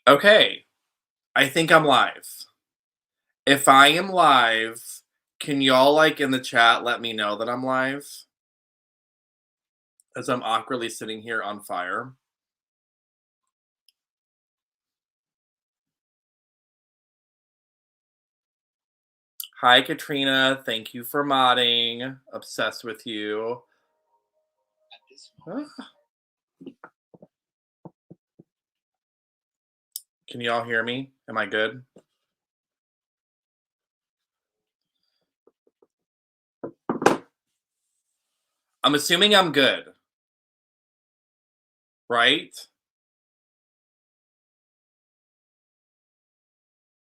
Okay, I think I'm live. If I am live, can y'all, like, in the chat let me know that I'm live? As I'm awkwardly sitting here on fire. Hi, Katrina. Thank you for modding. Obsessed with you. Ah, can y'all hear me? Am I good? I'm assuming I'm good, right?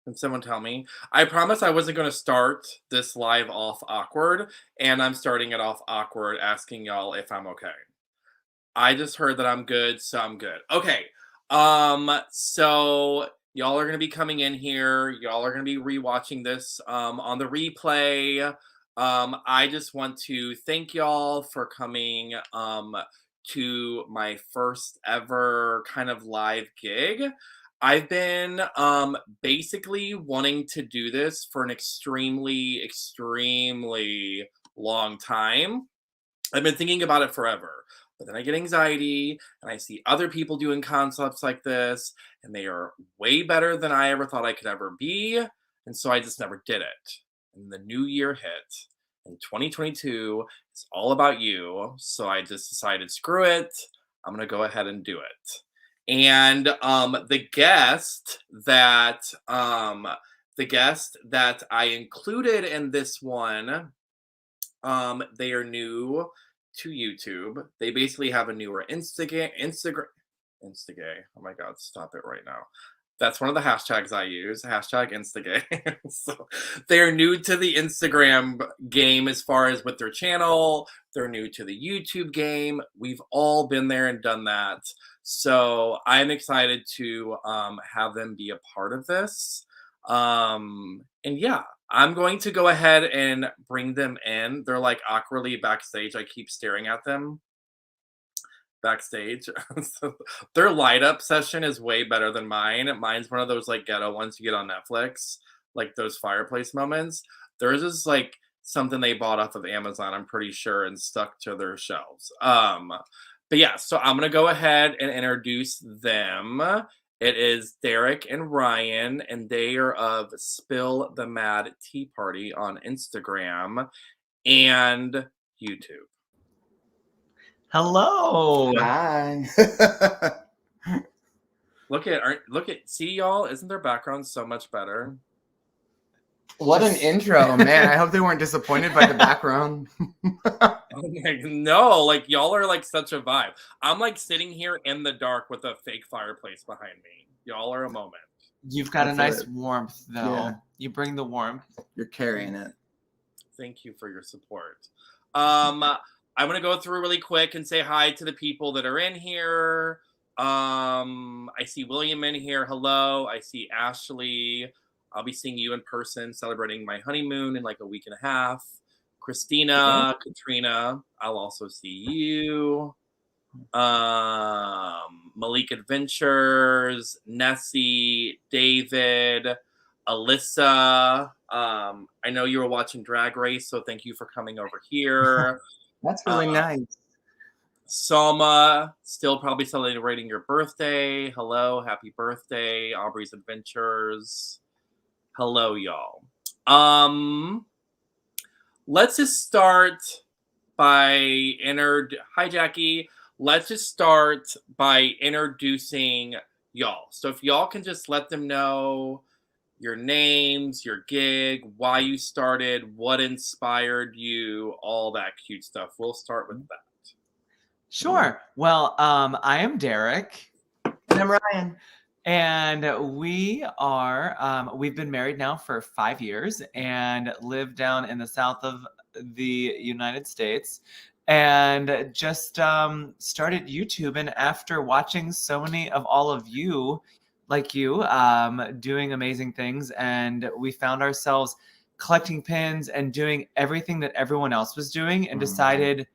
Can someone tell me? I promise I wasn't going to start this live off awkward, and I'm starting it off awkward asking y'all if I'm okay. I just heard that I'm good, so I'm good. Okay. So y'all are gonna be coming in here. Y'all are gonna be rewatching this on the replay. I just want to thank y'all for coming to my first ever kind of live gig. I've been basically wanting to do this for an extremely long time. I've been thinking about it forever, but then I get anxiety and I see other people doing concepts like this, and they are way better than I ever thought I could ever be. And so I just never did it. And the new year hit, and 2022 is all about you. So I just decided, screw it. I'm going to go ahead and do it. And the guest that I included in this one, they are new to YouTube. They basically have a newer Instagram. Oh my god, stop it right now. That's one of the hashtags I use. Hashtag Instagay. So they're new to the Instagram game as far as with their channel. They're new to the YouTube game. We've all been there and done that. So I'm excited to have them be a part of this. And yeah, I'm going to go ahead and bring them in. They're like awkwardly backstage. I keep staring at them backstage. So their light up session is way better than mine. Mine's one of those like ghetto ones you get on Netflix, like those fireplace moments. Theirs is like something they bought off of Amazon, I'm pretty sure, and stuck to their shelves. But yeah, so I'm gonna go ahead and introduce them. It is Derek and Ryan, and they are of Spill the Mad Tea Party on Instagram and YouTube. Hello. Hi. Look at see y'all, isn't their background so much better? What an intro, man. I hope they weren't disappointed by the background. No, like y'all are like such a vibe. I'm like sitting here in the dark with a fake fireplace behind me. Y'all are a moment. You've got That's a nice it. warmth, though. Yeah. You bring the warmth. You're carrying it. Thank you for your support. I'm gonna go through really quick and say hi to the people that are in here. I see William in here. Hello. I see Ashley. I'll be seeing you in person, celebrating my honeymoon in like a week and a half. Christina, Katrina, I'll also see you. Malik Adventures, Nessie, David, Alyssa. I know you were watching Drag Race, so thank you for coming over here. That's really nice. Soma, still probably celebrating your birthday. Hello, happy birthday, Aubrey's Adventures. Hello, y'all. Let's just start by Hi, Jackie. Let's just start by introducing y'all. So if y'all can just let them know your names, your gig, why you started, what inspired you, all that cute stuff. We'll start with that. Sure. Well, I am Derek. And I'm Ryan. And we've been married now for 5 years and live down in the south of the United States, and just started YouTube. And after watching so many of all of you, like you, doing amazing things, and we found ourselves collecting pins and doing everything that everyone else was doing, and decided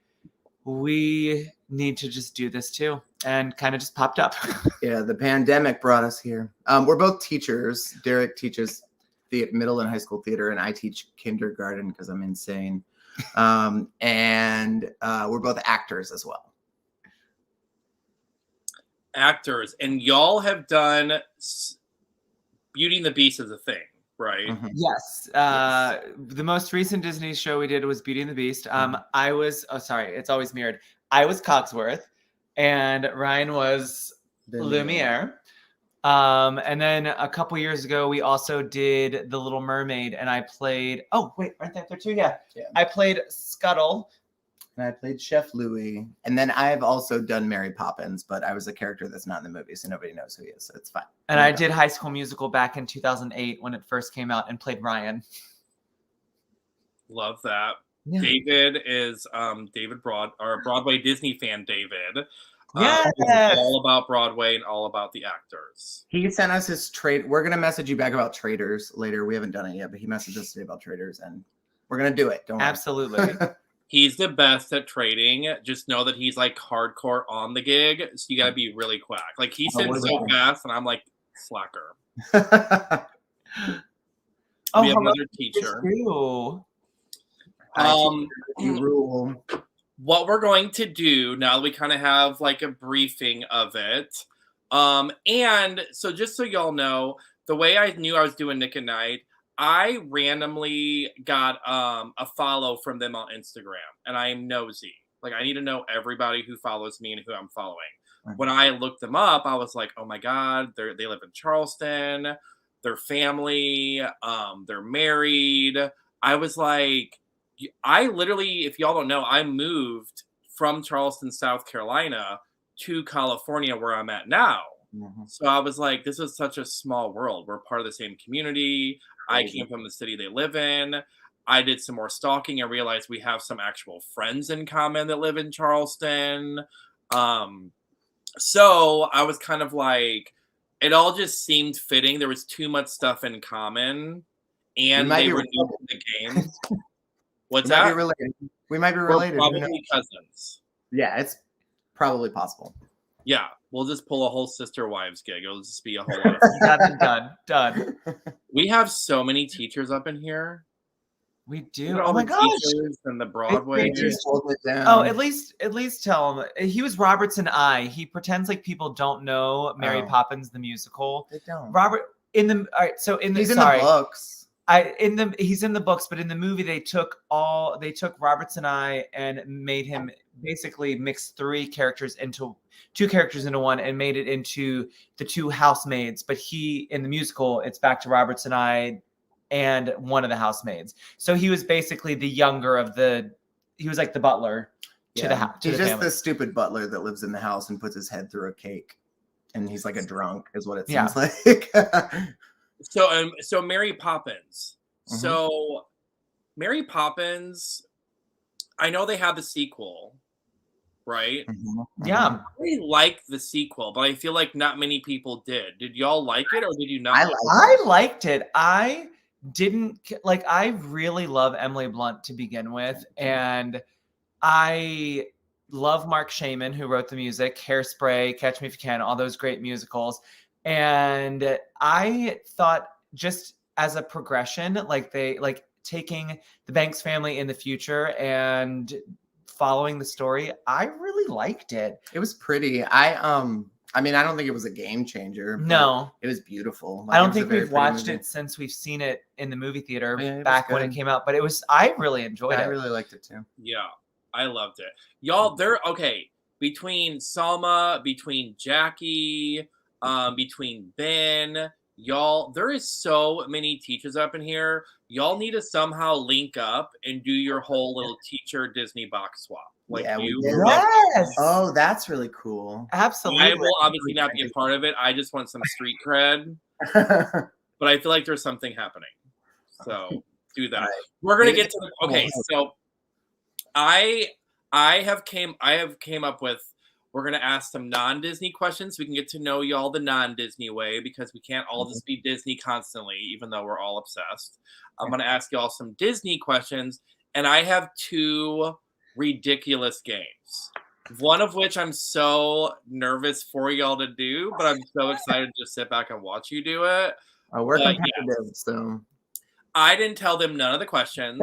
we need to just do this too, and kind of just popped up. Yeah, the pandemic brought us here. We're both teachers. Derek teaches middle and high school theater, and I teach kindergarten because I'm insane. And we're both actors as well. Actors, and y'all have done Beauty and the Beast as a thing, right? Mhm. Yes. The most recent Disney show we did was Beauty and the Beast. I was, it's always mirrored. I was Cogsworth, and Ryan was Lumiere. And then a couple years ago, we also did The Little Mermaid, and I played. Oh wait, aren't they there too? Yeah. I played Scuttle. And I played Chef Louis. And then I've also done Mary Poppins, but I was a character that's not in the movie, so nobody knows who he is. So it's fine. And I did High School Musical back in 2008 when it first came out, and played Ryan. Love that. Yeah. David is Broadway Disney fan. David. Yes. All about Broadway and all about the actors. He sent us his trade. We're gonna message you back about Traders later. We haven't done it yet, but he messaged us today about Traders, and we're gonna do it. Don't worry. Absolutely. He's the best at trading. Just know that he's like hardcore on the gig, so you gotta be really quack. Like he sends so fast, and I'm like slacker. We have another teacher. You rule. What we're going to do now that we kind of have like a briefing of it, and so just so y'all know, the way I knew I was doing Nick and Night, I randomly got a follow from them on Instagram, and I am nosy. Like I need to know everybody who follows me and who I'm following. When I looked them up, I was like, oh my God, they live in Charleston, their family, they're married. I was like, I literally, if y'all don't know, I moved from Charleston, South Carolina to California where I'm at now. Mm-hmm. So I was like, this is such a small world. We're part of the same community. I came from the city they live in. I did some more stalking and realized we have some actual friends in common that live in Charleston. So I was kind of like, it all just seemed fitting. There was too much stuff in common, and they were new to the game. What's that? We might be related. We're probably cousins. Yeah, it's probably possible. Yeah, we'll just pull a whole sister wives gig. It'll just be a whole lot of fun. Done. We have so many teachers up in here. We do. Oh my gosh! And the Broadway. Oh, at least tell him he was Robertson I. He pretends like people don't know Mary Poppins the musical. They don't. Robert in the he's in the books. He's in the books, but in the movie they took Robertson I and made him basically mix two characters into one and made it into the two housemaids. But in the musical, it's back to Robertson I and one of the housemaids. So he was basically the younger of he was like the butler to the house. He's just the stupid butler that lives in the house and puts his head through a cake. And he's like a drunk is what it seems like. So Mary Poppins. Mm-hmm. So Mary Poppins, I know they have the sequel, right? Mm-hmm. Yeah. Mm-hmm. I really like the sequel, but I feel like not many people did. Did y'all like it or did you not? I liked it. I really love Emily Blunt to begin with, and I love Mark Shaman, who wrote the music, Hairspray, Catch Me If You Can, all those great musicals. And I thought just as a progression, taking the Banks family in the future and following the story, I really liked it. It was pretty. I mean, I don't think it was a game changer. No. It was beautiful. I don't think we've watched it since we've seen it in the movie theater back when it came out, but I really enjoyed it. I really liked it too. Yeah, I loved it. Y'all, between Salma, between Jackie, between Ben, y'all, there is so many teachers up in here. Y'all need to somehow link up and do your whole little teacher Disney box swap. Yes. Oh, that's really cool. Absolutely. I will obviously not be a part of it. I just want some street cred. But I feel like there's something happening. So do that. Right. We're gonna get to the so I have came up with, we're gonna ask some non-Disney questions so we can get to know y'all the non-Disney way, because we can't all just be Disney constantly, even though we're all obsessed. I'm gonna ask y'all some Disney questions, and I have two ridiculous games. One of which I'm so nervous for y'all to do, but I'm so excited to just sit back and watch you do it. We're But competitive, so. I didn't tell them none of the questions.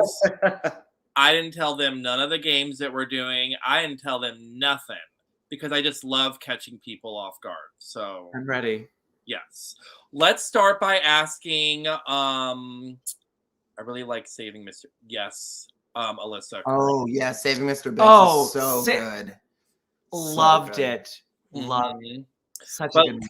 I didn't tell them none of the games that we're doing. I didn't tell them nothing because I just love catching people off guard. So I'm ready. yes. Let's start by asking I really like Saving Mr. Yes. Alyssa. Oh yeah, Saving Mr. Banks Oh, is so good. Loved So good. it. Loved Mhm. it. Such Well, a good movie.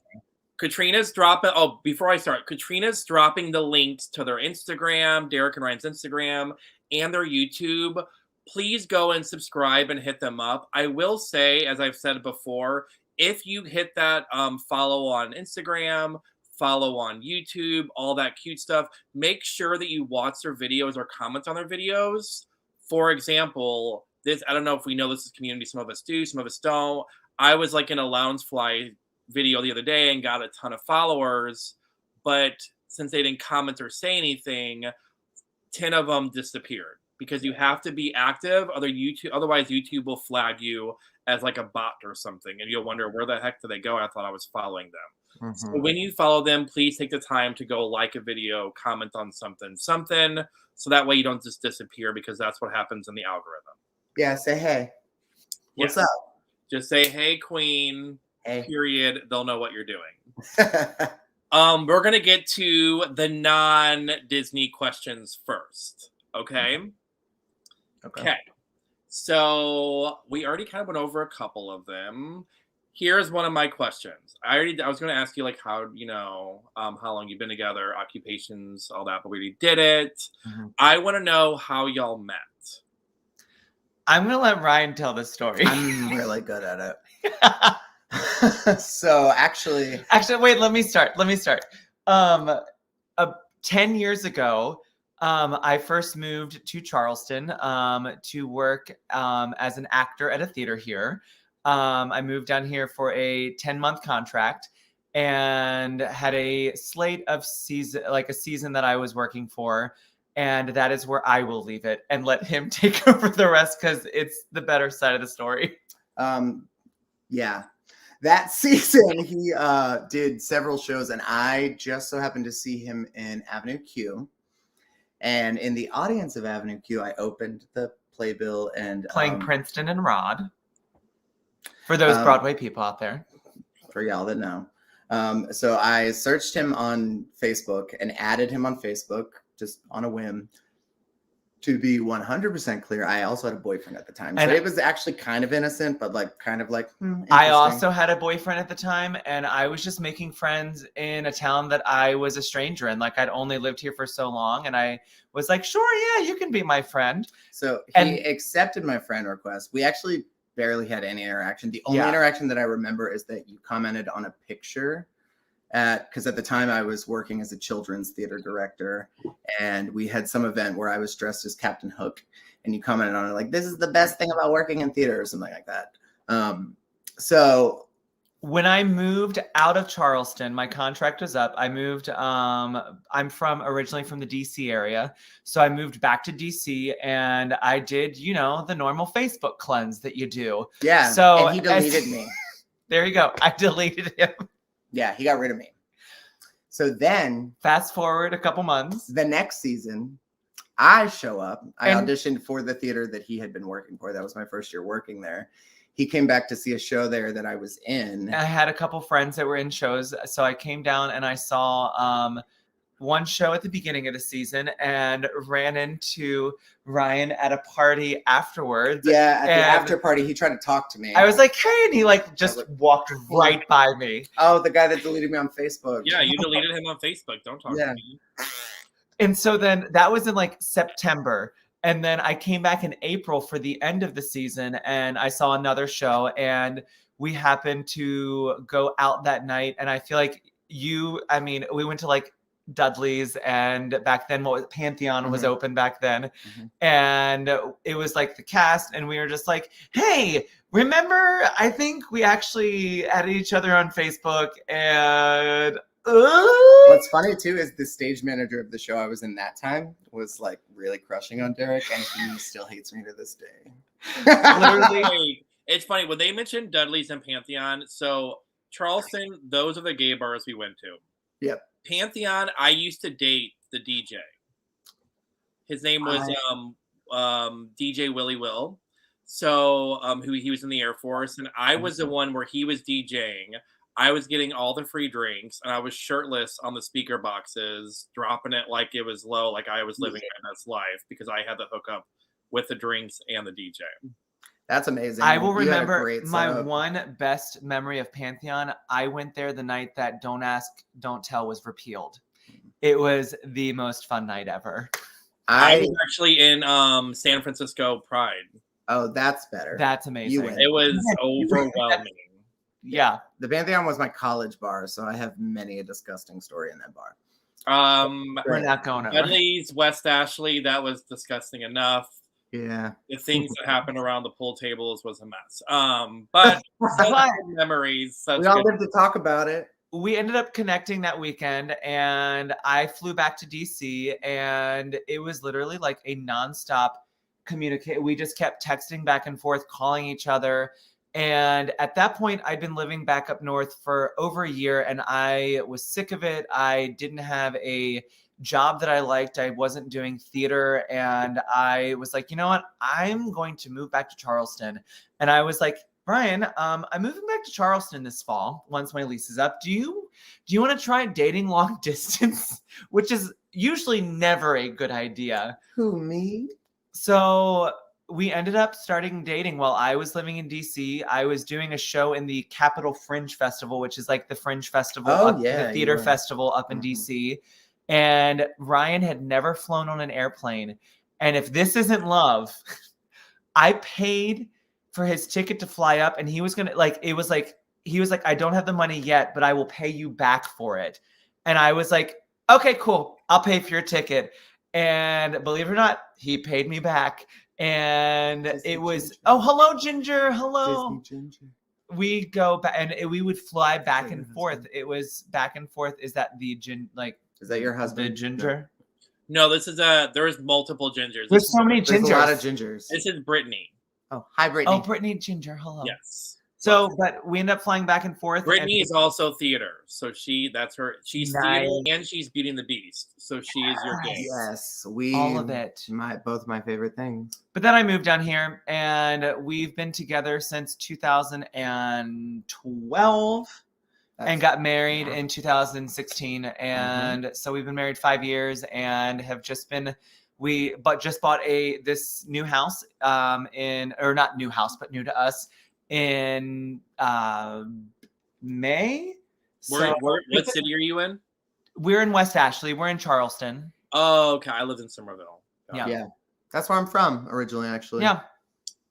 Katrina's dropping. Oh, before I start, Katrina's dropping the links to their Instagram, Derek and Ryan's Instagram, and their YouTube. Please go and subscribe and hit them up. I will say, as I've said before, if you hit that follow on Instagram, follow on YouTube, all that cute stuff, make sure that you watch their videos or comment on their videos. For example, this, I don't know if we know this is community, some of us do, some of us don't. I was like in a lounge fly video the other day and got a ton of followers, but since they didn't comment or say anything, 10 of them disappeared because you have to be active, otherwise YouTube will flag you as like a bot or something, and you'll wonder where the heck did they go. I thought I was following them. So when you follow them, please take the time to go like a video, comment on something, so that way you don't just disappear, because that's what happens in the algorithm. Yeah, say hey. What's Yes. up? Just say, hey, queen, Hey. period. They'll know what you're doing. We're going to get to the non-Disney questions first, okay? Okay. So we already kind of went over a couple of them. Here's one of my questions. I was going to ask you, like, how, how long you've been together, occupations, all that, but we already did it. I want to know how y'all met. I'm going to let Ryan tell the story. I'm really good at it. So actually, wait, let me start. 10 years ago, I first moved to Charleston to work as an actor at a theater here. I moved down here for a 10-month contract and had a slate of a season that I was working for. And that is where I will leave it and let him take over the rest, because it's the better side of the story. Yeah. That season, he did several shows, and I just so happened to see him in Avenue Q. And in the audience of Avenue Q, I opened the playbill and playing Princeton and Rod. For those Broadway people out there. For y'all that know. So I searched him on Facebook and added him on Facebook just on a whim. To be 100% clear, I also had a boyfriend at the time. So it was actually kind of innocent, but I also had a boyfriend at the time, and I was just making friends in a town that I was a stranger in. Like, I'd only lived here for so long, and I was like, sure, yeah, you can be my friend. So he accepted my friend request. We actually barely had any interaction. The only interaction that I remember is that you commented on a picture because at the time I was working as a children's theater director, and we had some event where I was dressed as Captain Hook, and you commented on it like, this is the best thing about working in theater or something like that. So when I moved out of Charleston, my contract was up. I moved, I'm originally from the DC area. So I moved back to DC, and I did, the normal Facebook cleanse that you do. Yeah. So and he deleted me. There you go. I deleted him. Yeah, he got rid of me. So then, fast forward a couple months. The next season, I show up. I auditioned for the theater that he had been working for. That was my first year working there. He came back to see a show there that I was in. I had a couple friends that were in shows. So I came down and I saw one show at the beginning of the season and ran into Ryan at a party afterwards. Yeah, at the after party, he tried to talk to me. I was like, hey, and he just walked right by me. Oh, the guy that deleted me on Facebook. Yeah, you deleted him on Facebook. Don't talk to me. And so then that was in September. And then I came back in April for the end of the season, and I saw another show, and we happened to go out that night. And I feel like we went to Dudley's, and back then Pantheon was open back then. And it was the cast, and we were just like, hey, remember, I think we actually added each other on Facebook, and what's funny too is the stage manager of the show I was in that time was really crushing on Derek, and he still hates me to this day. Literally. It's funny when they mentioned Dudley's and Pantheon. So Charleston, those are the gay bars we went to. Yep. Pantheon, I used to date the DJ. His name was DJ Willie Will. So who he was in the Air Force, and I was the one where he was DJing. I was getting all the free drinks, and I was shirtless on the speaker boxes, dropping it like it was low, like I was living my best life because I had the hookup with the drinks and the DJ. That's amazing. I will You had a remember great my setup. one best memory of Pantheon. I went there the night that Don't Ask, Don't Tell was repealed. It was the most fun night ever. I was actually in San Francisco Pride. Oh, that's better. That's amazing. win. It was overwhelming. Yeah. The Pantheon was my college bar, so I have many a disgusting story in that bar. We're not going over. Dudley's, West Ashley, that was disgusting enough. Yeah. The things that happened around the pool tables was a mess. But such good memories. Such We all good lived to talk about it. We ended up connecting that weekend, and I flew back to DC, and it was literally like a nonstop communicate. We just kept texting back and forth, calling each other. And at that point, I'd been living back up north for over a year, and I was sick of it. I didn't have a job that I liked. I wasn't doing theater, and I was like, you know what? I'm going to move back to Charleston. And I was like, Brian, I'm moving back to Charleston this fall once my lease is up. Do you want to try dating long distance? Which is usually never a good idea. Who, me? So we ended up starting dating while I was living in DC. I was doing a show in the Capitol Fringe Festival, which is like the Fringe Festival, the theater festival up in DC. And Ryan had never flown on an airplane. And if this isn't love, I paid for his ticket to fly up, and he was gonna he was like, I don't have the money yet, but I will pay you back for it. And I was like, okay, cool, I'll pay for your ticket. And believe it or not, he paid me back. And it was, oh, hello, Ginger, hello. Ginger. We go back, and we would fly back and forth. It was back and forth. Is that the Is that your husband? The Ginger? No, this is there's multiple Gingers. There's so many Gingers. There's a lot of Gingers. This is Brittany. Oh, hi, Brittany. Oh, Brittany Ginger, hello. Yes. So, but we end up flying back and forth. Brittany is also theater, so she's Nice. theater and she's Beauty and the Beast, so she is your game. Yes, all of it. Both my favorite things. But then I moved down here, and we've been together since 2012, and got married in 2016. And so we've been married 5 years, and have just been. We just bought this new house not new house, but new to us in May. What city are you in? We're in West Ashley. We're in Charleston. Oh, okay. I lived in Somerville. Yeah. That's where I'm from originally, actually. Yeah.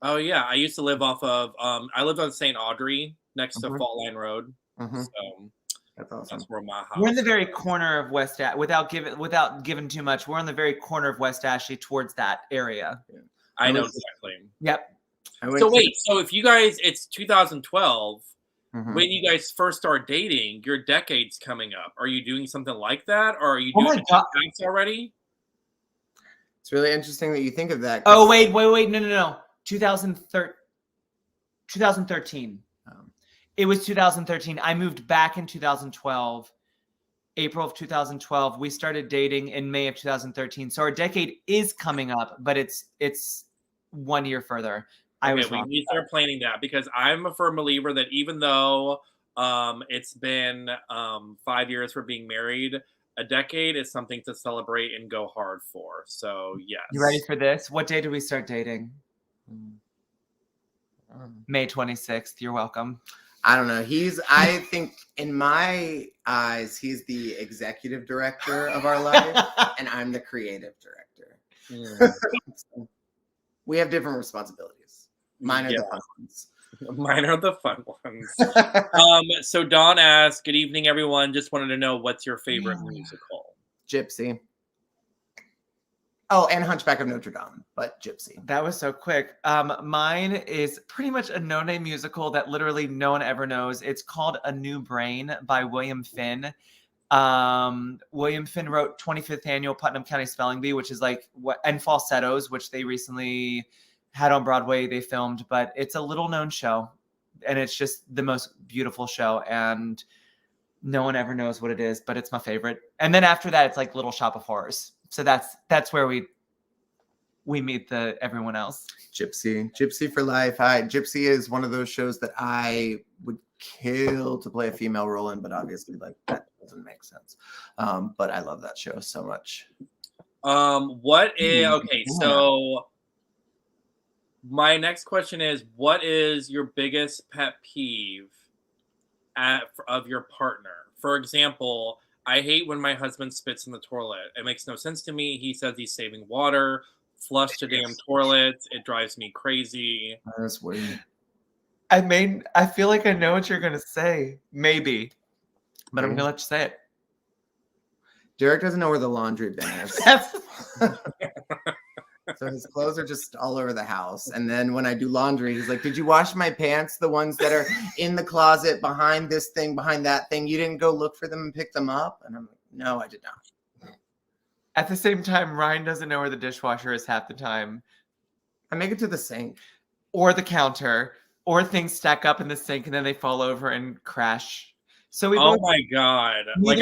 Oh yeah, I used to live off of I lived on St. Audrey next to Fault Line Road. So that's awesome. That's where my house. We're in the very corner of West without giving too much. We're in the very corner of West Ashley towards that area. Yeah. I know exactly. Yep. So wait, so if you guys, it's 2012, when you guys first start dating, your decade's coming up. Are you doing something like that, or are you doing it already? It's really interesting that you think of that. Oh wait, no. 2013. It was 2013. I moved back in 2012, April of 2012. We started dating in May of 2013. So our decade is coming up, but it's 1 year further. We need to start planning that, because I'm a firm believer that even though it's been 5 years for being married, a decade is something to celebrate and go hard for. So yes. You ready for this? What day did we start dating? May 26th. You're welcome. I don't know. I think in my eyes, he's the executive director of our life, and I'm the creative director. So we have different responsibilities. Mine are the fun ones. Mine are the fun ones. So Dawn asked, "Good evening, everyone. Just wanted to know, what's your favorite musical?" Gypsy. Oh, and Hunchback of Notre Dame, but Gypsy. That was so quick. Mine is pretty much a no-name musical that literally no one ever knows. It's called A New Brain by William Finn. William Finn wrote 25th Annual Putnam County Spelling Bee, which is and Falsettos, which they recently had on Broadway they filmed, but it's a little known show, and it's just the most beautiful show, and no one ever knows what it is, but it's my favorite. And then after that, it's like Little Shop of Horrors. So that's where we meet everyone else. Gypsy for life. Gypsy is one of those shows that I would kill to play a female role in, but obviously like that doesn't make sense. But I love that show so much. Okay, so my next question is, what is your biggest pet peeve of your partner? For example, I hate when my husband spits in the toilet. It makes no sense to me. He says he's saving water. Flush the damn toilet. It drives me crazy. That's weird. I feel like I know what you're gonna say, maybe, but I'm gonna let you say it. Derek doesn't know where the laundry bin is. So his clothes are just all over the house. And then when I do laundry, he's like, did you wash my pants? The ones that are in the closet behind this thing, behind that thing. You didn't go look for them and pick them up? And I'm like, no, I did not. At the same time, Ryan doesn't know where the dishwasher is half the time. I make it to the sink. Or the counter. Or things stack up in the sink and then they fall over and crash. So my God. Like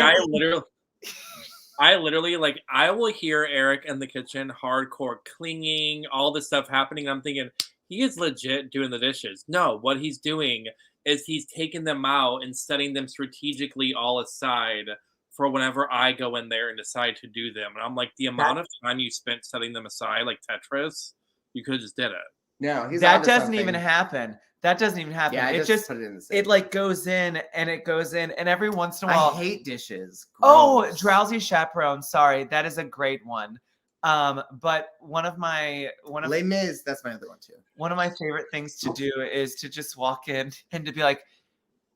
I literally, like, I will hear Eric in the kitchen, hardcore cleaning, all this stuff happening. I'm thinking, he is legit doing the dishes. No, what he's doing is he's taking them out and setting them strategically all aside for whenever I go in there and decide to do them. And I'm like, the amount of time you spent setting them aside, like Tetris, you could have just did it. No, that doesn't even happen. That doesn't even happen. Yeah, it just put it in the sink. It like goes in and it goes in, and every once in a while. I hate dishes. Gross. Oh, Drowsy Chaperone. Sorry, that is a great one. But one of Les Mis, that's my other one too. One of my favorite things to do is to just walk in and to be like,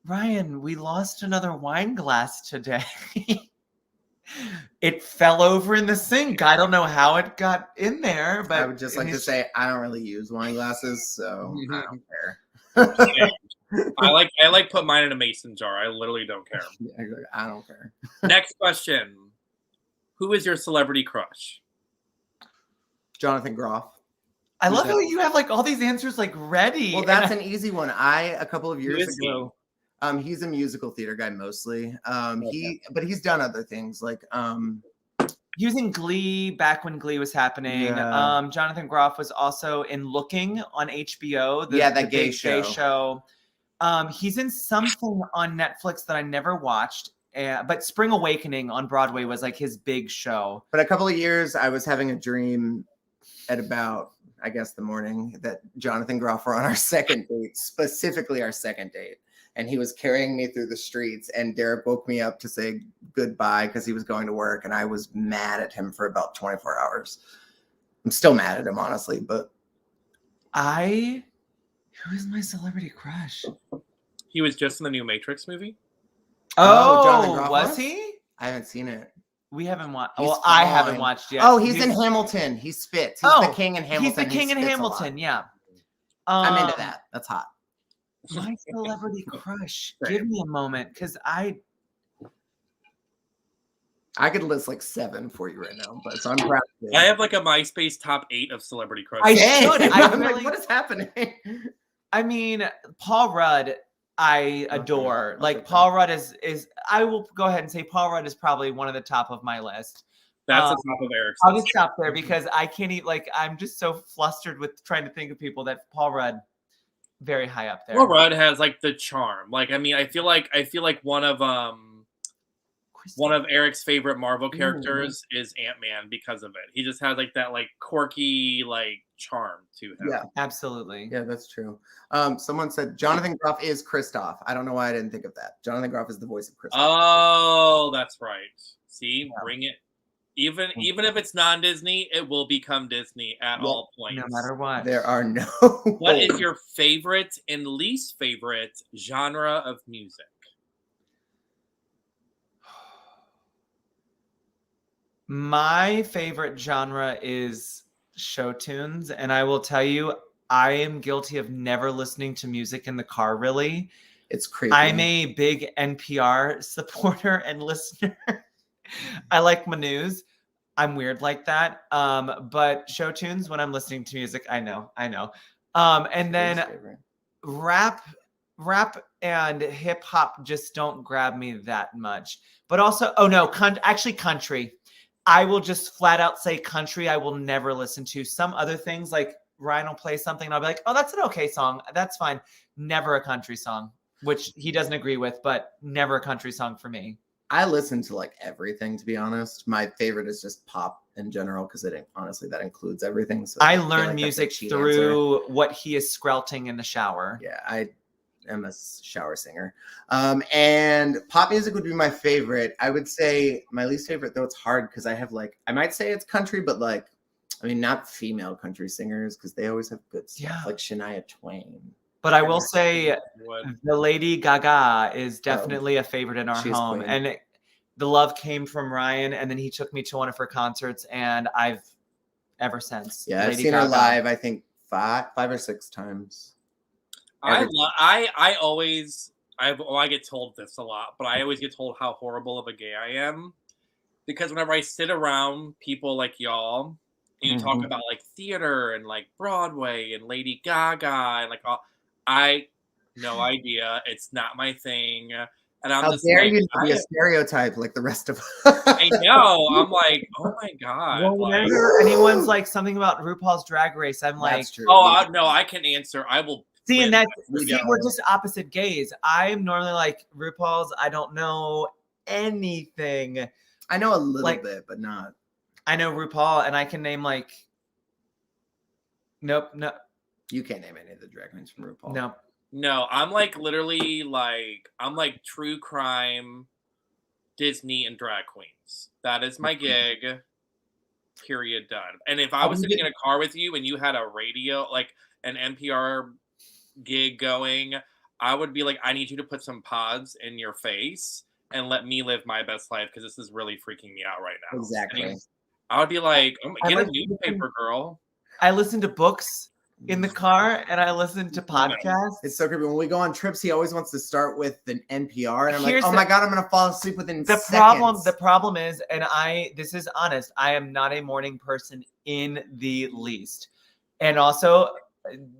Ryan, we lost another wine glass today. It fell over in the sink. I don't know how it got in there, but I would just like to say I don't really use wine glasses, so I don't care. I like put mine in a mason jar. I literally don't care. I don't care. Next question. Who is your celebrity crush? Jonathan Groff. I love how you have like all these answers like ready. Well, that's an easy one. A couple of years ago, he's a musical theater guy mostly. But he's done other things like using Glee back when Glee was happening. Yeah. Jonathan Groff was also in Looking on HBO. The gay show. He's in something on Netflix that I never watched. But Spring Awakening on Broadway was like his big show. But a couple of years, I was having a dream at about, I guess, the morning that Jonathan Groff were on our second date, specifically our second date. And he was carrying me through the streets, and Derek woke me up to say goodbye because he was going to work, and I was mad at him for about 24 hours. I'm still mad at him, honestly, but who is my celebrity crush? He was just in the new Matrix movie. Jonathan Groff was he? I haven't seen it. We haven't watched. Well, I haven't watched yet. Oh, he's in Hamilton. He spits. He's the king in Hamilton. He's the king in Hamilton. Yeah. I'm into that. That's hot. My celebrity crush. Give me a moment, because I could list like 7 for you right now, but so I'm proud. I have like a MySpace top 8 of celebrity crushes. I should. I'm like, what is happening? I mean, Paul Rudd, I adore. Like Paul Rudd is. I will go ahead and say Paul Rudd is probably one of the top of my list. That's the top of Eric's. I'll just stop there because I can't eat. Like I'm just so flustered with trying to think of people that Paul Rudd. Very high up there. Paul Rudd has like the charm. Like, I mean, I feel like one of Eric's favorite Marvel characters is Ant-Man because of it. He just has like that like quirky like charm to him. Yeah, absolutely. Yeah, that's true. Someone said Jonathan Groff is Kristoff. I don't know why I didn't think of that. Jonathan Groff is the voice of Kristoff. Oh, that's right. See, bring it. Even if it's non-Disney, it will become Disney at all points. No matter what. There are no. What is your favorite and least favorite genre of music? My favorite genre is show tunes, and I will tell you, I am guilty of never listening to music in the car, really. It's crazy. I'm a big NPR supporter and listener. I like my news. I'm weird like that. But show tunes when I'm listening to music, I know. And then Least favorite. rap and hip hop just don't grab me that much. But also, oh no, actually country. I will just flat out say country. I will never listen to some other things like Ryan will play something and I'll be like, oh, that's an okay song. That's fine. Never a country song, which he doesn't agree with, but never a country song for me. I listen to like everything, to be honest. My favorite is just pop in general because honestly that includes everything. So I feel learn like that's a music cheat through answer. what he is skrelting in the shower. Yeah, I am a shower singer. And pop music would be my favorite. I would say my least favorite, though it's hard because I might say it's country, but like, I mean, not female country singers because they always have good stuff, Yeah. like Shania Twain. But I will say the Lady Gaga is definitely a favorite in our She's home. queen. And the love came from Ryan, and then he took me to one of her concerts, and I've ever since. Yeah, I've seen her live, I think 5 or 6 times. I get told this a lot, but I always get told how horrible of a gay I am. Because whenever I sit around people like y'all, and you talk about like theater and like Broadway and Lady Gaga and like all, no idea. It's not my thing. And I'm How just dare like, you be a stereotype like the rest of us. I know. I'm like, oh my God. Well, like, whenever anyone's like something about RuPaul's Drag Race, I'm like, That's true. oh, no, I can answer. I will. see, and win. we're just opposite gays. I'm normally like RuPaul's. I don't know anything. I know a little bit, but not. I know RuPaul, and I can name like. Nope, no. You can't name any of the drag queens from RuPaul. No. No, I'm like literally like I'm like true crime, Disney and drag queens. That is my gig. Period. Done. And if I was sitting in a car with you and you had a radio, like an NPR gig going, I would be like, I need you to put some pods in your face and let me live my best life because this is really freaking me out right now. Exactly. I would be like, oh, get a newspaper, girl. I listen to books in the car and I listen to podcasts. It's so creepy. When we go on trips, he always wants to start with an NPR, and I'm like, oh my God, I'm gonna fall asleep within seconds. The problem is, and this is honest, I am not a morning person in the least. And also,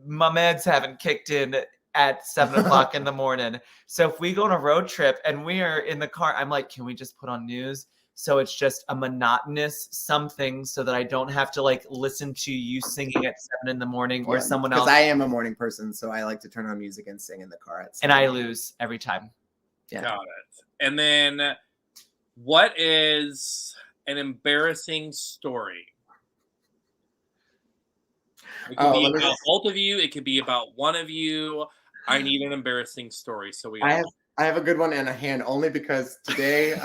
my meds haven't kicked in at 7 o'clock in the morning. So if we go on a road trip and we are in the car, I'm like, can we just put on news? So it's just a monotonous something so that I don't have to like listen to you singing at 7 in the morning or someone else. Because I am a morning person, so I like to turn on music and sing in the car. And I lose every time. Yeah. Got it. And then what is an embarrassing story? It could be about both of you. It could be about one of you. I need an embarrassing story. So I have a good one in a hand only because today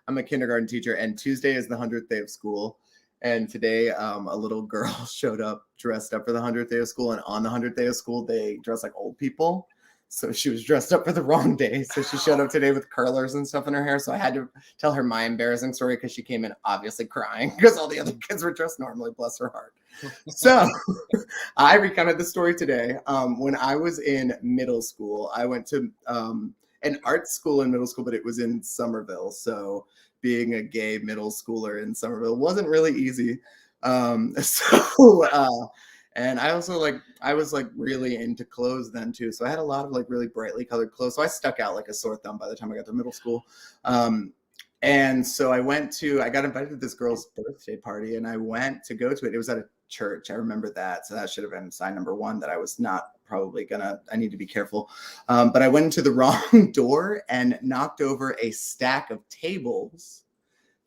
I'm a kindergarten teacher, and Tuesday is the 100th day of school. And today, a little girl showed up dressed up for the 100th day of school. And on the 100th day of school, they dress like old people. So she was dressed up for the wrong day. So she showed up today with curlers and stuff in her hair. So I had to tell her my embarrassing story because she came in obviously crying because all the other kids were dressed normally, bless her heart. So I recounted the story today. When I was in middle school, I went to an art school in middle school, but it was in Somerville. So being a gay middle schooler in Somerville wasn't really easy. And I also I was really into clothes then too. So I had a lot of really brightly colored clothes. So I stuck out like a sore thumb by the time I got to middle school. And so I got invited to this girl's birthday party and I went to go to it. It was at a church. I remember that. So that should have been sign number 1 that I was not probably I need to be careful. But I went into the wrong door and knocked over a stack of tables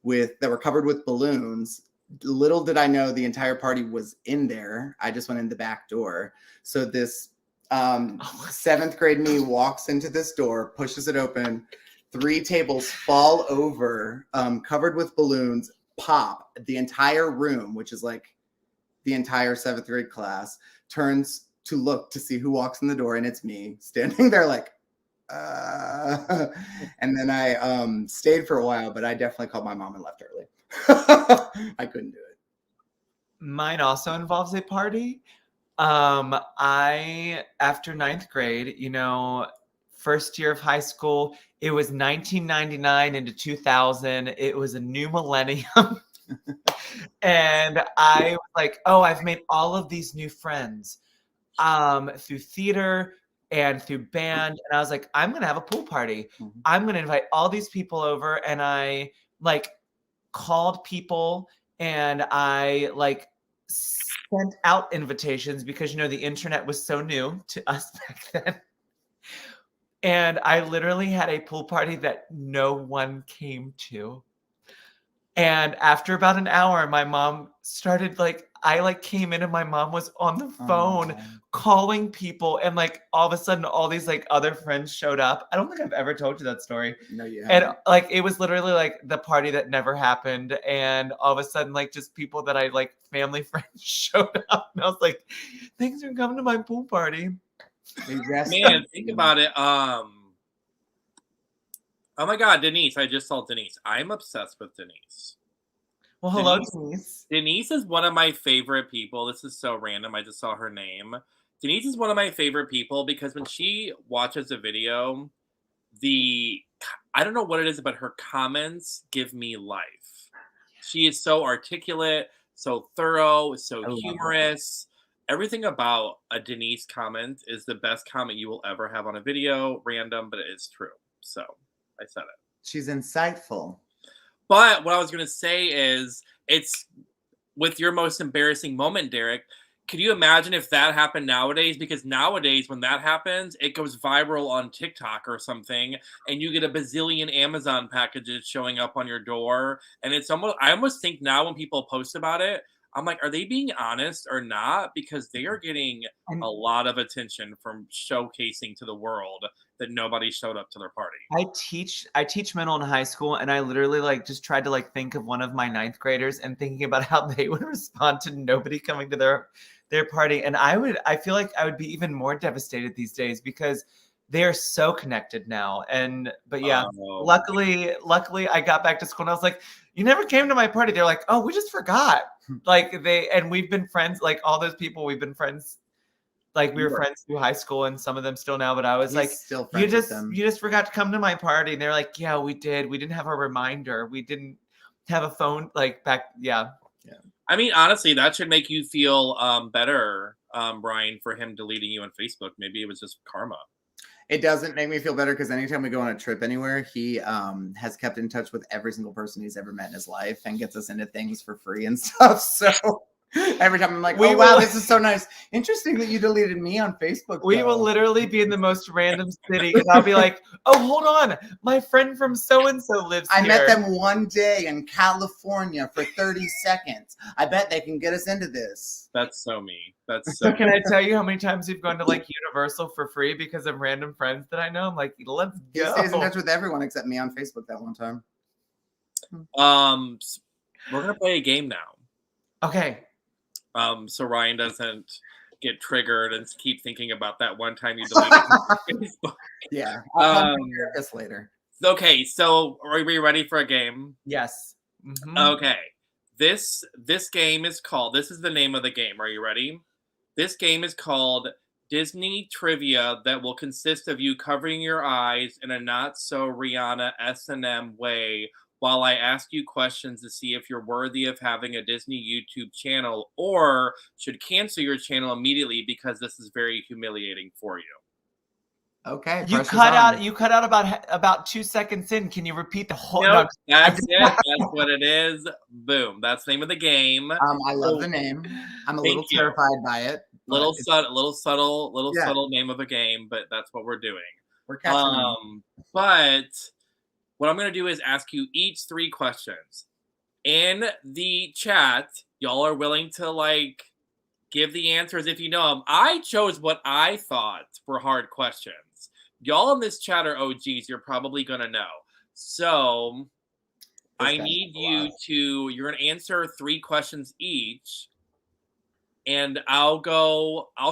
that were covered with balloons. Little did I know the entire party was in there. I just went in the back door. So this 7th grade me walks into this door, pushes it open. 3 tables fall over, covered with balloons, pop. The entire room, which is the entire 7th grade class, turns to look to see who walks in the door, and it's me standing there and then I stayed for a while, but I definitely called my mom and left early. I couldn't do it. Mine also involves a party. After 9th grade, first year of high school, it was 1999 into 2000. It was a new millennium. And I was like, oh, I've made all of these new friends through theater and through band. And I was like, I'm going to have a pool party. Mhm. I'm going to invite all these people over. And I like called people and I like sent out invitations because, you know, the internet was so new to us back then. And I literally had a pool party that no one came to. And after about an hour, my mom started like, I like came in and my mom was on the phone calling people. And like all of a sudden, all these like other friends showed up. I don't think I've ever told you that story. No, you And haven't. like, it was literally like the party that never happened. And all of a sudden, like just people that I like family friends showed up. And I was like, thanks for coming to my pool party. Man, think about it. Oh my God, Denise! I just saw Denise. I'm obsessed with Denise. Well, hello, Denise. Denise is one of my favorite people. This is so random. I just saw her name. Denise is one of my favorite people because when she watches a video, I don't know what it is, but her comments give me life. She is so articulate, so thorough, so humorous. Everything about a Denise comment is the best comment you will ever have on a video. Random, but it is true. So I said it. She's insightful. But what I was going to say is, it's with your most embarrassing moment, Derek. Could you imagine if that happened nowadays? Because nowadays, when that happens, it goes viral on TikTok or something, and you get a bazillion Amazon packages showing up on your door. And it's I almost think now when people post about it, I'm like, are they being honest or not? Because they are getting a lot of attention from showcasing to the world that nobody showed up to their party. I teach middle and high school, and I literally like just tried to like think of one of my ninth graders and thinking about how they would respond to nobody coming to their party. And I feel like I would be even more devastated these days because they are so connected now. But yeah, luckily I got back to school and I was like, you never came to my party. They're like, oh, we just forgot. And we've been friends, like all those people, we've been friends. Like we were friends through high school and some of them still now, but I was like, you just forgot to come to my party. And they're like, yeah, we did. We didn't have a reminder. We didn't have a phone like back. Yeah. I mean, honestly, that should make you feel better, Brian, for him deleting you on Facebook. Maybe it was just karma. It doesn't make me feel better because anytime we go on a trip anywhere, he has kept in touch with every single person he's ever met in his life and gets us into things for free and stuff. So every time I'm like, oh, wow, this is so nice. Interesting that you deleted me on Facebook. We will literally be in the most random city. And I'll be like, oh, hold on. My friend from so-and-so lives here. I met them one day in California for 30 seconds. I bet they can get us into this. That's so me. That's so Can I tell you how many times we've gone to like Universal for free because of random friends that I know? I'm like, let's go. He stays in touch with everyone except me on Facebook that one time. We're going to play a game now. Okay. So Ryan doesn't get triggered and keep thinking about that one time you deleted Facebook. Yeah. I'll hear this later. Okay, so are we ready for a game? Yes. Mm-hmm. Okay. This game is called, this is the name of the game. Are you ready? This game is called Disney Trivia that will consist of you covering your eyes in a not so Rihanna S&M way while I ask you questions to see if you're worthy of having a Disney YouTube channel or should cancel your channel immediately because this is very humiliating for you. Okay. You cut out about 2 seconds in. Can you repeat the whole? Nope, that's it. That's what it is. Boom. That's the name of the game. I love the name. I'm a little terrified by it. Little subtle name of a game, but that's what we're doing. We're catching on. But what I'm going to do is ask you each 3 questions. In the chat, y'all are willing to like give the answers if you know them. I chose what I thought were hard questions. Y'all in this chat are OGs. You're probably going to know. So I need you to, you're going to answer 3 questions each. And I'll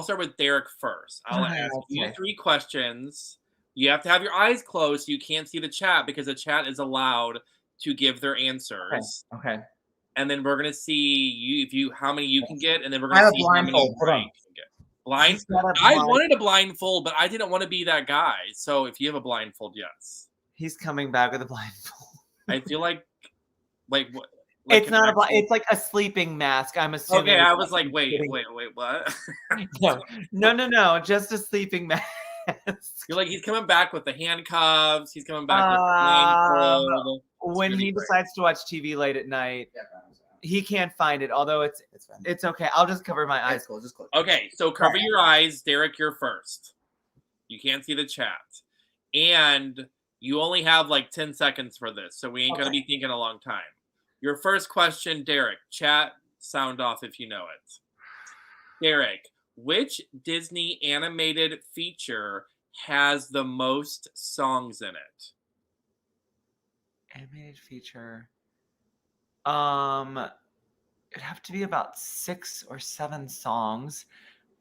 start with Derek first. I'll ask you 3 questions. You have to have your eyes closed so you can't see the chat because the chat is allowed to give their answers. Okay. And then we're gonna see how many you can get, and then we're gonna see how many Brian can get. I wanted a blindfold, but I didn't want to be that guy. So if you have a blindfold, yes. He's coming back with a blindfold. I feel like what? Like It's not a. actual- It's like a sleeping mask. I'm assuming. Okay, I was like, wait, Kidding. what? No, just a sleeping mask. You're like, he's coming back with the handcuffs. He's coming back with the Um, blindfold. when really he great. decides to watch TV late at night, he can't find it. Although it's It's fine. okay. I'll just cover my eyes. It's cool. Just close. Okay, so cover your eyes. Derek, you're first. You can't see the chat. And you only have like 10 seconds for this, so we ain't going to be thinking a long time. Your first question, Derek. Chat, sound off if you know it. Derek, which Disney animated feature has the most songs in it? Animated feature. It'd have to be about 6 or 7 songs.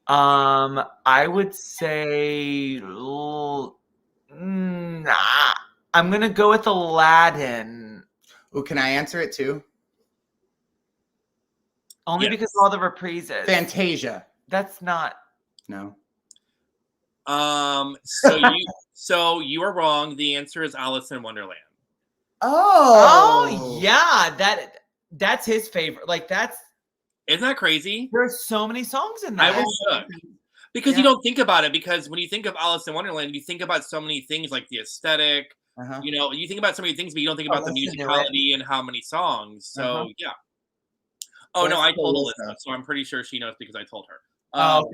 I would say I'm gonna go with Aladdin. Oh, can I answer it too? Only Yes. because of all the reprises. Fantasia. That's not. No. So you are wrong. The answer is Alice in Wonderland. Oh yeah, that's his favorite. Like Isn't that crazy? there's so many songs in I that. was shook. Because you don't think about it, because when you think of Alice in Wonderland, you think about so many things like the aesthetic, Uh-huh. you know, you think about so many things, but you don't think about the listen to it. musicality and how many songs. So Uh-huh. yeah. Oh Well, no, I it's told cool, Alyssa, so I'm pretty sure she knows because I told her. Oh,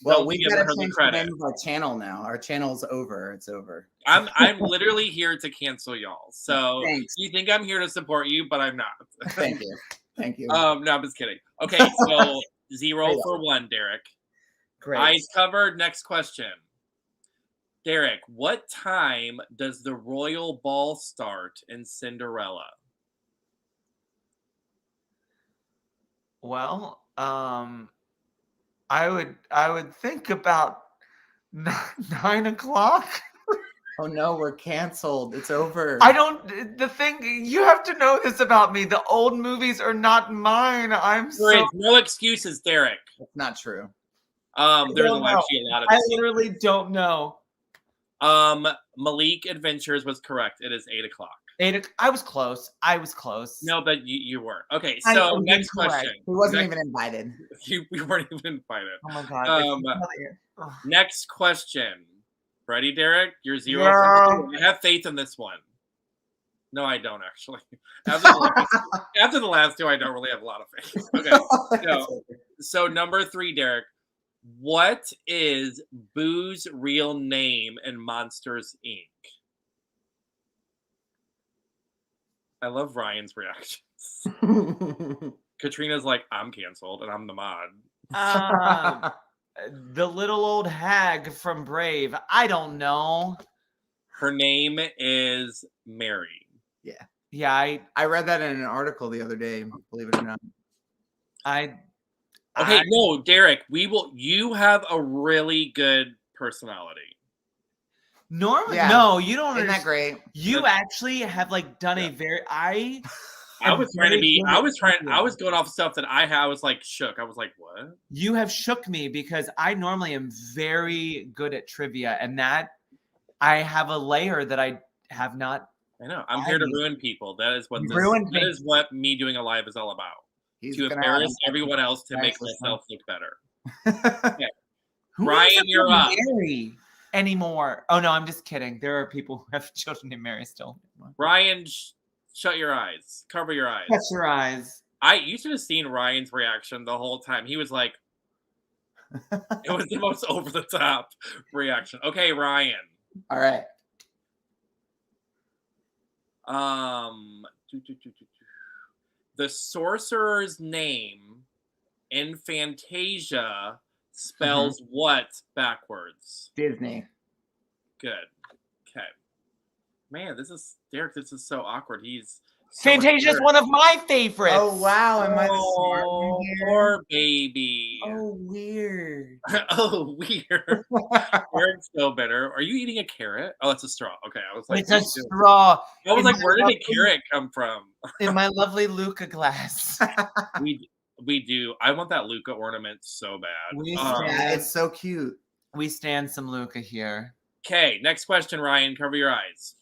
Well, don't we give gotta her the change the credit. name of our channel now. Our channel's over. It's over. I'm literally here to cancel y'all. So Thanks. you think I'm here to support you, but I'm not. Thank you. Thank you. No, I'm just kidding. Okay, so 0 Yeah. for 1, Derek. Great. Eyes covered. Next question. Derek, what time does the royal ball start in Cinderella? well, I would think about 9 o'clock. Oh no, we're canceled. It's over. I don't. The thing you have to know this about me. The old movies are not mine. I'm There so. is no excuses, Derek. It's not true. There's don't know. actually a lot of I excuses. literally don't know. Malik Adventures was correct. It is 8 o'clock. I was close. No, but you weren't. Okay, I so am next incorrect. question. He wasn't Next- even invited. We weren't even invited. Oh my god. Ugh. Next question. Ready, Derek? You're 0 Yeah. for 2. I have faith in this one. No, I don't actually. After the last 2, I don't really have a lot of faith. Okay. No. So number 3, Derek. What is Boo's real name in Monsters, Inc.? I love Ryan's reactions. Katrina's like, I'm canceled and I'm the mod. The little old hag from Brave. I don't know. Her name is Mary. Yeah, I read that in an article the other day, believe it or not. Okay, no, Derek, you have a really good personality. Normally, Yeah. no, you don't. Isn't that understand. great? You actually have like done a very. I am was trying to very be, good I at was trivia. going off stuff that I was like shook. I was like, what? You have shook me because I normally am very good at trivia, and that I have a layer that I have not. I know. I'm here to ruin people. That is what You ruined me. that is what me doing a live is all about. He's To gonna embarrass have everyone else to make Priceless, myself look better. Who Ryan, names you're them up. Mary anymore? Oh no, I'm just kidding. There are people who have children named Mary still. Ryan, shut your eyes. Cover your eyes. Shut your eyes. You should have seen Ryan's reaction the whole time. He was like, it was the most over the top reaction. Okay, Ryan. All right. The sorcerer's name in Fantasia spells what backwards? Disney. Good. Okay. Man, Derek, this is so awkward. He's so Fantasia is scared. one of my favorites. Oh wow, am I the smart one Oh, here? poor baby. Oh weird. Oh, weird. Eric's so bitter. Are you eating a carrot? Oh, it's a straw. Okay, I was like, It's a straw I was in like, my where did a lovely- carrot come from? in my lovely Luca glass. We do. I want that Luca ornament so bad. We Yeah, it's so cute. We stand some Luca here. Okay, next question, Ryan. Cover your eyes.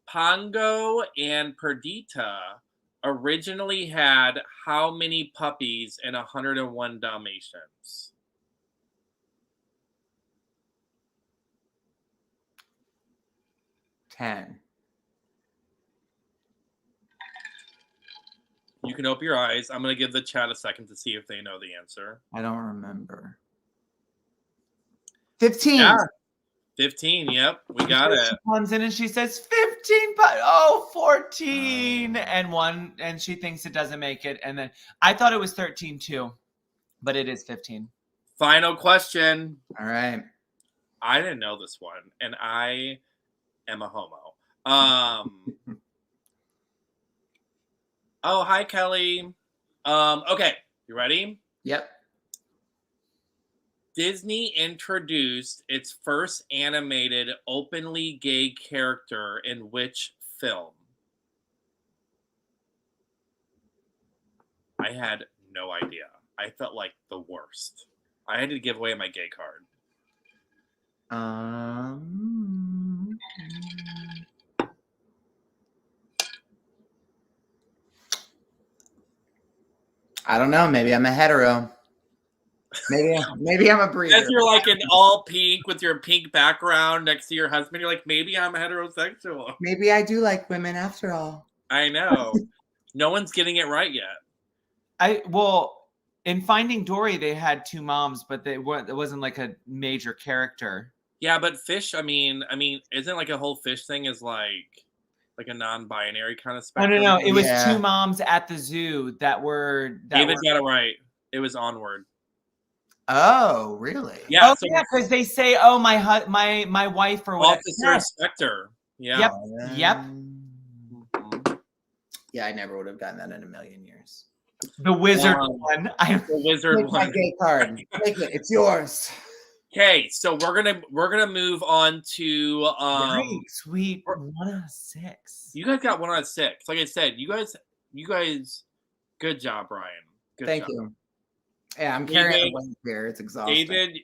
Pongo and Perdita originally had how many puppies in 101 Dalmatians? Ten. You can open your eyes. I'm going to give the chat a second to see if they know the answer. I don't remember. 15. Yeah. 15. Yep. We got it. She comes in and she says 15, 14 and 1, and she thinks it doesn't make it. And then I thought it was 13 too, but it is 15. Final question. All right. I didn't know this one, and I am a homo. Oh, hi, Kelly. Okay, you ready? Yep. Disney introduced its first animated openly gay character in which film? I had no idea. I felt like the worst. I had to give away my gay card. I don't know. Maybe I'm a hetero. Maybe I'm a breeder. As you're like in all pink with your pink background next to your husband, you're like, maybe I'm heterosexual. Maybe I do like women after all. I know. No one's getting it right yet. In Finding Dory, they had two moms, but it wasn't like a major character. Yeah, but fish, I mean, isn't like a whole fish thing is like a non-binary kind of spectrum? No. It was two moms at the zoo that were. David got it right. It was Onward. Oh, really? Yeah. Oh, yeah, because they say, "Oh, my wife or whatever." Officer Inspector. Yeah. Yep. Yeah, I never would have gotten that in a million years. The wizard one. The wizard Take my gay card. Take it. It's yours. Okay, so we're gonna move on to sweet 1 out of 6. You guys got 1 out of 6. Like I said, you guys, good job, Brian. Thank you. Yeah, I'm carrying the weight here. It's exhausting. David,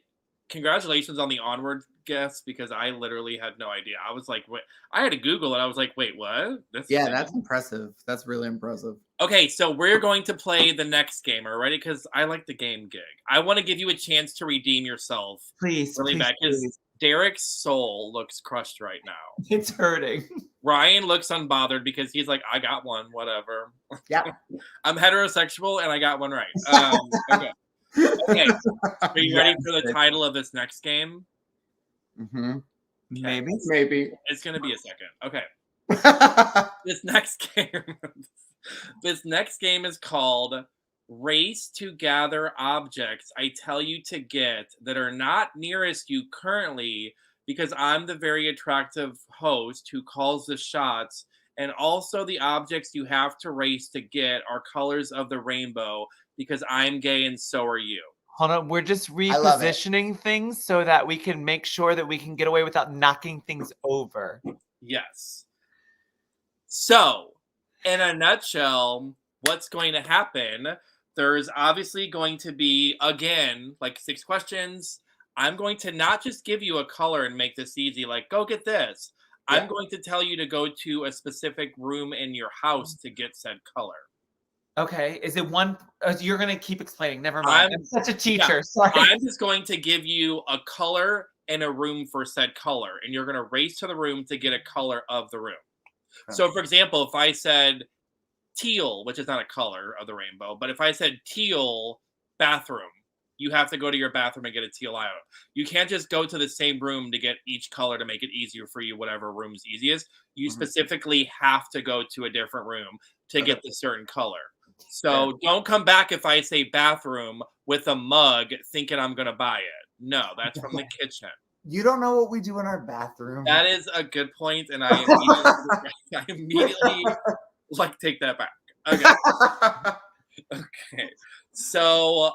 congratulations on the Onward guess because I literally had no idea. I was like, wait, I had to Google it. I was like, wait, what? That's impressive. That's really impressive. Okay, so we're going to play the next game. Are you ready? Because I like the game gig. I want to give you a chance to redeem yourself. Please, really bad. Because Derek's soul looks crushed right now. It's hurting. Ryan looks unbothered because he's like, I got one, whatever. Yeah. I'm heterosexual and I got one right. Okay. Are you ready for the title of this next game? Mm-hmm. Okay. Maybe. It's going to be a second. Okay. This next game is called Race to Gather Objects I Tell You to Get that are not nearest you currently because I'm the very attractive host who calls the shots. And also the objects you have to race to get are colors of the rainbow because I'm gay and so are you. Hold on, we're just repositioning things so that we can make sure that we can get away without knocking things over. Yes. So, in a nutshell, what's going to happen, there's obviously going to be, again, like 6 questions. I'm going to not just give you a color and make this easy, like, go get this. Yeah. I'm going to tell you to go to a specific room in your house to get said color. Okay. Is it one? You're going to keep explaining. Never mind. I'm such a teacher. Yeah, sorry. I'm just going to give you a color and a room for said color. And you're going to race to the room to get a color of the room. Okay. So, for example, if I said teal, which is not a color of the rainbow, but if I said teal bathroom, you have to go to your bathroom and get a teal item. You can't just go to the same room to get each color to make it easier for you, whatever room's easiest. You specifically have to go to a different room to get the certain color. So don't come back if I say bathroom with a mug thinking I'm going to buy it. No, that's from the kitchen. You don't know what we do in our bathroom. That is a good point, and I immediately like take that back. Okay. Okay. So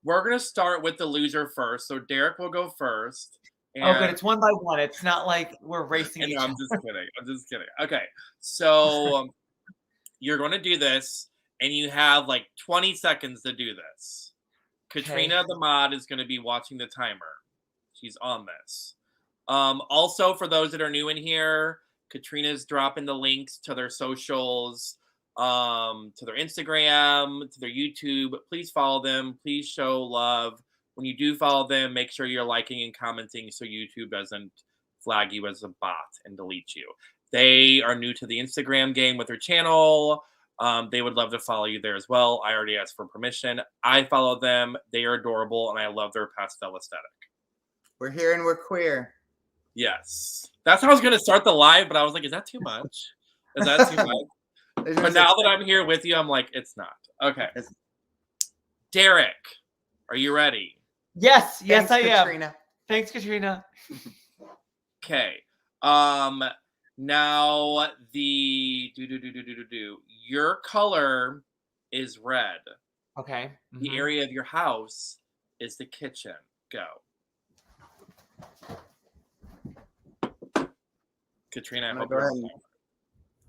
we're going to start with the loser first. So Derek will go first. And good. It's 1 by 1. It's not like we're racing each other. I'm just kidding. Okay. So you're going to do this, and you have like 20 seconds to do this. Katrina, the mod, is going to be watching the timer. She's on this. Also, for those that are new in here, Katrina's dropping the links to their socials. to their Instagram, to their YouTube. Please follow them. Please show love. When you do follow them, make sure you're liking and commenting so YouTube doesn't flag you as a bot and delete you. They are new to the Instagram game with their channel. They would love to follow you there as well. I already asked for permission. I follow them. They are adorable, and I love their pastel aesthetic. We're here and we're queer. Yes. That's how I was going to start the live, but I was like, is that too much? Is that too much? But now that I'm here with you, I'm like, it's not. Okay. Derek, are you ready? Yes, Thanks, I am. Katrina. Thanks, Katrina. Okay. Now the your color is red. Okay. The area of your house is the kitchen. Go. Katrina, I hope you're okay.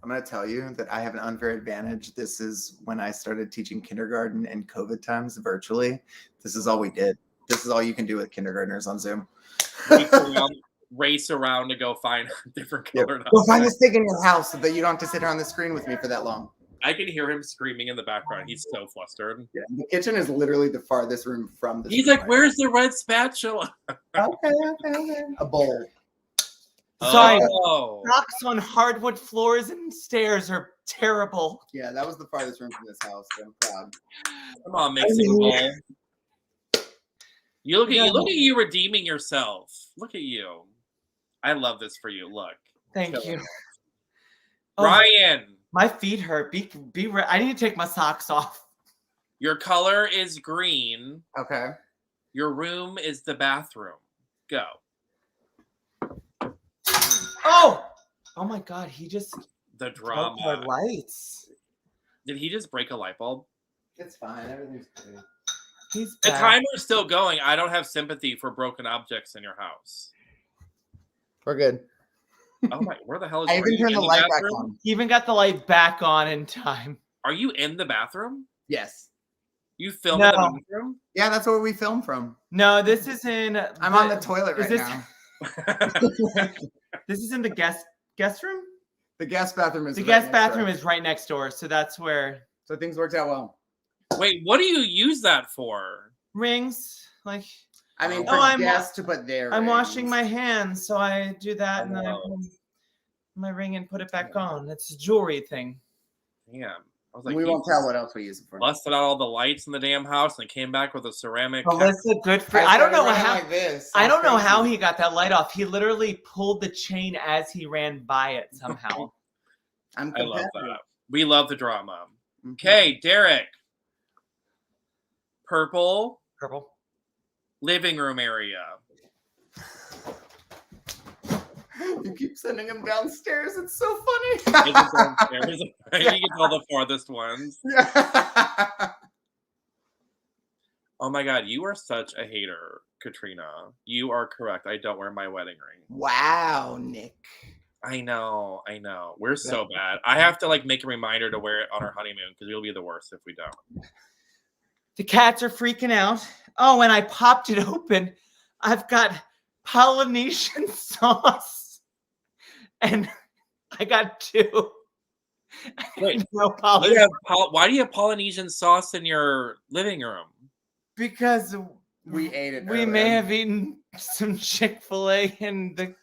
I'm going to tell you that I have an unfair advantage. This is when I started teaching kindergarten in COVID times virtually. This is all we did. This is all you can do with kindergartners on Zoom. Race around to go find different colored. Go find this thing in your house so that you don't have to sit here on the screen with me for that long. I can hear him screaming in the background. He's so flustered. Yeah, the kitchen is literally the farthest room from the. He's like, "Where's the red spatula?" Okay. A bowl. Sorry. Oh. Rocks on hardwood floors and stairs are terrible. Yeah, that was the farthest room from this house. So I'm proud. Come on, mixing bowl. Look at you redeeming yourself. Look at you. I love this for you. Look. Thank you. Ryan. My feet hurt. I need to take my socks off. Your color is green. Okay. Your room is the bathroom. Go. Oh my God! He just the drama. Broke our lights. Did he just break a light bulb? It's fine. Everything's good. The timer's still going. I don't have sympathy for broken objects in your house. We're good. Oh my! Where the hell is? I even turned the light back on. He even got the light back on in time. Are you in the bathroom? Yes. You filmed in the bathroom? Yeah, that's where we film from. No, this is in. I'm on the toilet right now. This is in the guest room. The guest bathroom is. The guest bathroom is right next door, so that's where. So things worked out well. Wait, what do you use that for? Rings, like. I mean, for guests to put their. I'm washing my hands, so I do that, and then I put my ring and put it back on. It's a jewelry thing. Damn. I was like, we won't tell what else we use it for. Busted out all the lights in the damn house and came back with a ceramic. Melissa, good for. I don't know how. Like this. I don't know how he got that light off. He literally pulled the chain as he ran by it somehow. I love that. We love the drama. Okay, Derek. Purple. Living room area. You keep sending him downstairs. It's so funny. He gets all the farthest ones. Oh my God, you are such a hater, Katrina. You are correct. I don't wear my wedding ring. Wow, Nick. I know. We're so bad. I have to make a reminder to wear it on our honeymoon because we'll be the worst if we don't. The cats are freaking out. Oh, and I popped it open. I've got Polynesian sauce. And I got 2. Wait, no why do you have Polynesian sauce in your living room? Because we ate it. We may have eaten some Chick-fil-A and the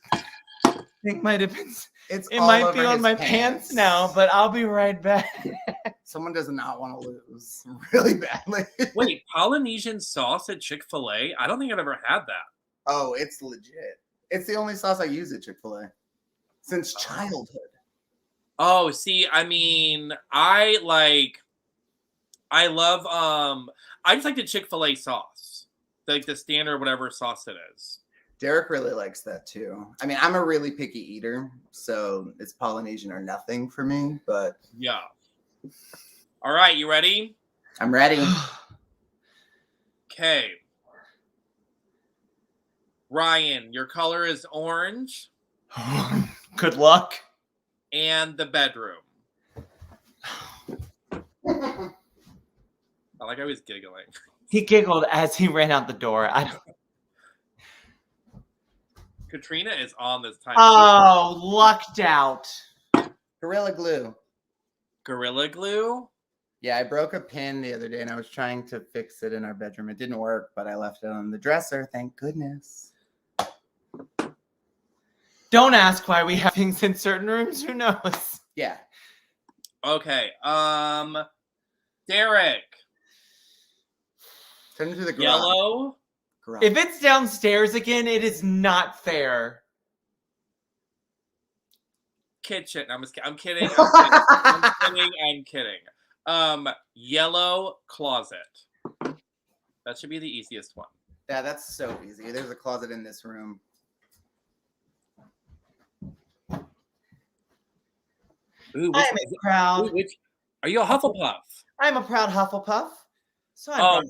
thing might have been. It might be on my pants now, but I'll be right back. Someone does not want to lose really badly. Wait, Polynesian sauce at Chick-fil-A? I don't think I've ever had that. Oh, it's legit. It's the only sauce I use at Chick-fil-A since childhood. Oh, see, I mean, I just like the Chick-fil-A sauce. Like the standard whatever sauce it is. Derek really likes that too. I mean, I'm a really picky eater, so it's Polynesian or nothing for me, but yeah. All right, you ready? I'm ready. Okay. Ryan, your color is orange. Good luck. And the bedroom. I like how he's giggling. He giggled as he ran out the door. Katrina is on this time. Oh, lucked out. Gorilla Glue. Gorilla Glue? Yeah, I broke a pin the other day and I was trying to fix it in our bedroom. It didn't work, but I left it on the dresser. Thank goodness. Don't ask why we have things in certain rooms. Who knows? Yeah. Okay. Derek. Turn into the garage. Yellow. If it's downstairs again, it is not fair. Kitchen. I'm kidding. I'm kidding. Yellow closet. That should be the easiest one. Yeah, that's so easy. There's a closet in this room. Ooh, I am proud. Are you a Hufflepuff? I'm a proud Hufflepuff. So I'm Oh, proud.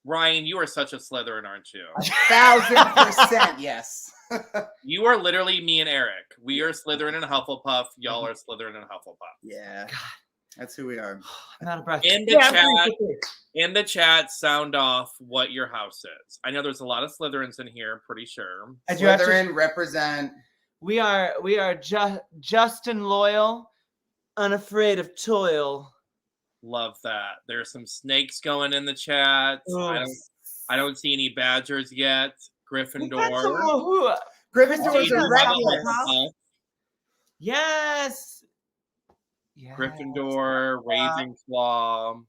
Ryan, you are such a Slytherin, aren't you? 1,000% yes. You are literally me and Eric. We are Slytherin and Hufflepuff. Y'all are Slytherin and Hufflepuff. Yeah. That's who we are. I'm out of breath. In the chat, sound off what your house is. I know there's a lot of Slytherins in here, I'm pretty sure. Slytherin represent. We are just and loyal, unafraid of toil. Love that. There's some snakes going in the chat. I don't see any badgers yet. Gryffindor. Gryffindors are reckless. Yes. Gryffindor, Ravenclaw.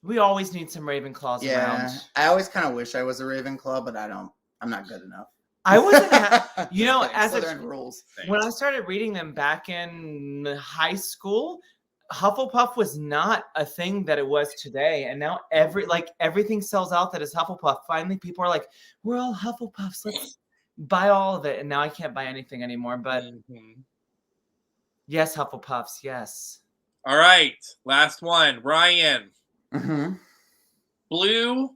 We always need some Ravenclaws around. I always kind of wish I was a Ravenclaw, but I'm not good enough. I wasn't, as Slytherin rules. When I started reading them back in high school, Hufflepuff was not a thing that it was today, and now everything sells out that is Hufflepuff. Finally, people are like, "We're all Hufflepuffs. Let's buy all of it." And now I can't buy anything anymore. But yes, Hufflepuffs. Yes. All right, last one, Ryan. Mm-hmm. Blue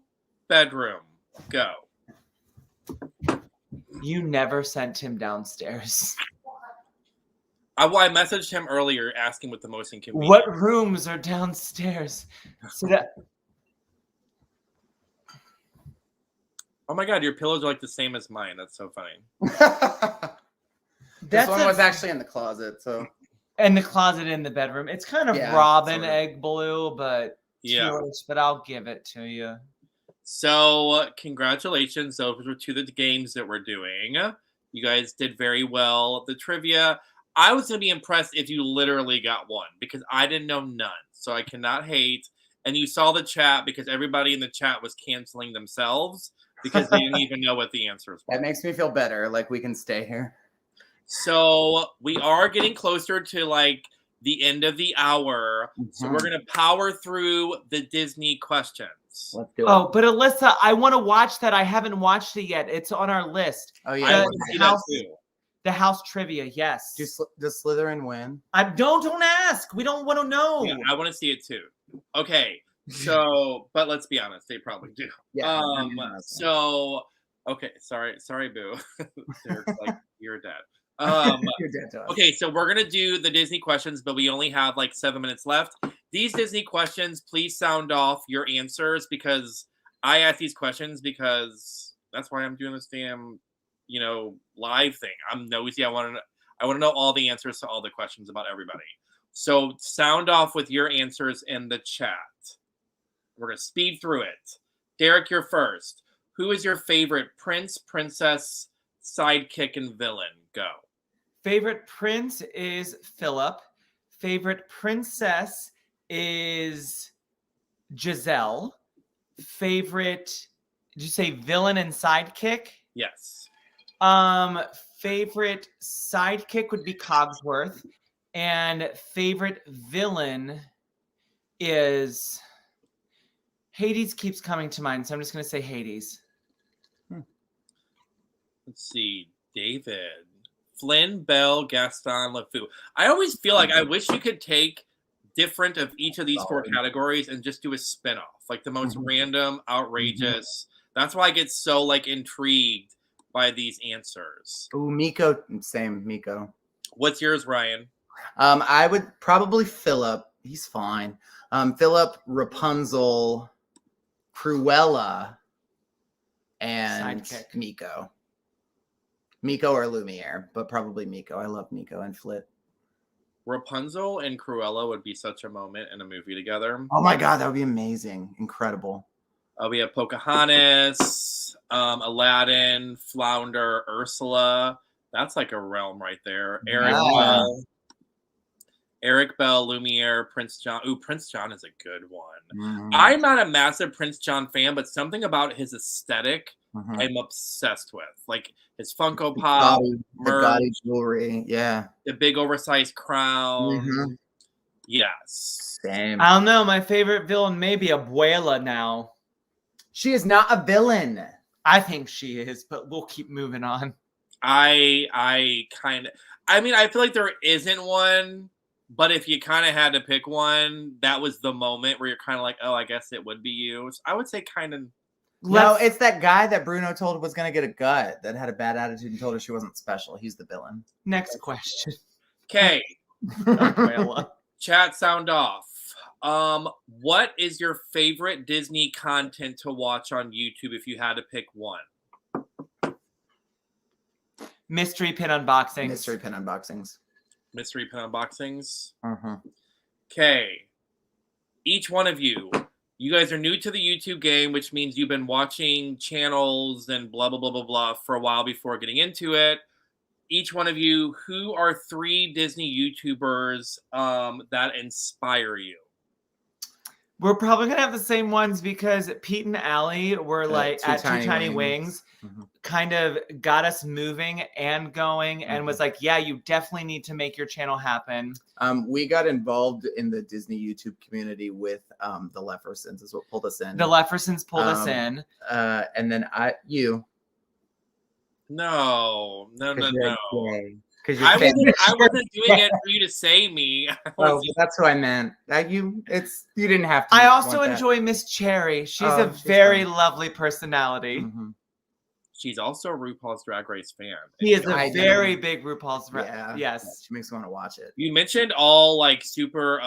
bedroom. Go. You never sent him downstairs. I messaged him earlier asking what the most inconvenient. What rooms are downstairs? So oh my god, your pillows are like the same as mine. That's so funny. This one was actually in the closet, so. And the closet in the bedroom. It's kind of robin egg blue, but but I'll give it to you. So congratulations over to the games that we're doing. You guys did very well. The trivia. I was going to be impressed if you literally got one because I didn't know none. So I cannot hate. And you saw the chat because everybody in the chat was canceling themselves because they didn't even know what the answers were. That makes me feel better. Like we can stay here. So we are getting closer to like the end of the hour. Mm-hmm. So we're going to power through the Disney questions. Let's do it. Oh, but Alyssa, I want to watch that. I haven't watched it yet. It's on our list. Oh, yeah. I want to see that too. The house trivia, yes. Does Slytherin win? Don't ask. We don't want to know. Yeah, I want to see it too. Okay, so but let's be honest, they probably do. Yeah. Okay, sorry, Boo. They're like you're dead. You're dead to us. Okay, so we're gonna do the Disney questions, but we only have like 7 minutes left. These Disney questions, please sound off your answers because I ask these questions because that's why I'm doing this damn live thing. I'm nosy. I want to know all the answers to all the questions about everybody. So sound off with your answers in the chat. We're going to speed through it. Derek, you're first. Who is your favorite prince, princess, sidekick, and villain? Go. Favorite prince is Philip. Favorite princess is Giselle. Favorite, did you say villain and sidekick? Yes. Favorite sidekick would be Cogsworth, and favorite villain is Hades. Keeps coming to mind, so I'm just going to say Hades. Let's see, David, Flynn, Belle, Gaston, LeFou. I always feel like I wish you could take different of each of these 4 categories and just do a spin-off, like the most random, outrageous. That's why I get so like intrigued by these answers. Ooh, Miko, same Miko. What's yours, Ryan? I would probably Philip. He's fine. Philip, Rapunzel, Cruella, and Sidekick. Miko. Miko or Lumiere, but probably Miko. I love Miko and Flit. Rapunzel and Cruella would be such a moment in a movie together. Oh my God, that would be amazing. Incredible. We have Pocahontas, Aladdin, Flounder, Ursula. That's like a realm right there. Eric Bell, Lumiere, Prince John. Ooh, Prince John is a good one. I'm not a massive Prince John fan, but something about his aesthetic I'm obsessed with. Like his Funko Pop, the gaudy jewelry, the big oversized crown. Yes. Same. I don't know. My favorite villain may be Abuela now. She is not a villain. I think she is, but we'll keep moving on. I mean, I feel like there isn't one, but if you kind of had to pick one, that was the moment where you're kind of like, oh, I guess it would be you. So I would say kind of. No, it's that guy that Bruno told was going to get a gut that had a bad attitude and told her she wasn't special. He's the villain. Next question. Okay. Chat sound off. What is your favorite Disney content to watch on YouTube if you had to pick one? Mystery pin unboxings. Mystery pin unboxings. Mystery pin unboxings. Okay. Each one of you guys are new to the YouTube game, which means you've been watching channels and blah, blah, blah, blah, blah for a while before getting into it. Each one of you, who are 3 Disney YouTubers that inspire you? We're probably going to have the same ones because Pete and Allie were like at Two Tiny Wings. Kind of got us moving and going and was like, yeah, you definitely need to make your channel happen. We got involved in the Disney YouTube community with the Leffersons is what pulled us in. The Leffersons pulled us in. And then No. Because I wasn't doing it for you to say me. Oh, that's what I meant. You didn't have to. I also enjoy Miss Cherry. She's a very lovely personality. She's also a RuPaul's Drag Race fan. He is a very big RuPaul's Yes. She makes me want to watch it. You mentioned all like super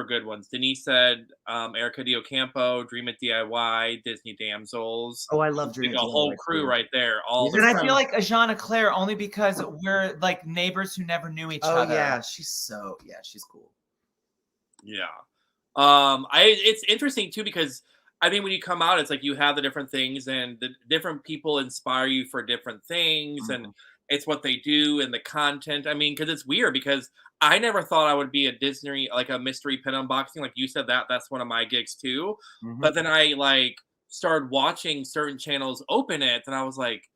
good ones. Denise said Erica Diocampo, Dream It DIY, Disney Damsels. Oh, I love Dream It. A whole crew right there. And I feel like Ajana Claire only because we're like neighbors who never knew each other. Oh yeah, she's cool. Yeah. It's interesting too because I think when you come out, it's like you have the different things and the different people inspire you for different things and it's what they do and the content. I mean, because it's weird because I never thought I would be a Disney, like a mystery pin unboxing. Like you said that's one of my gigs too. But then I like started watching certain channels open it and I was like,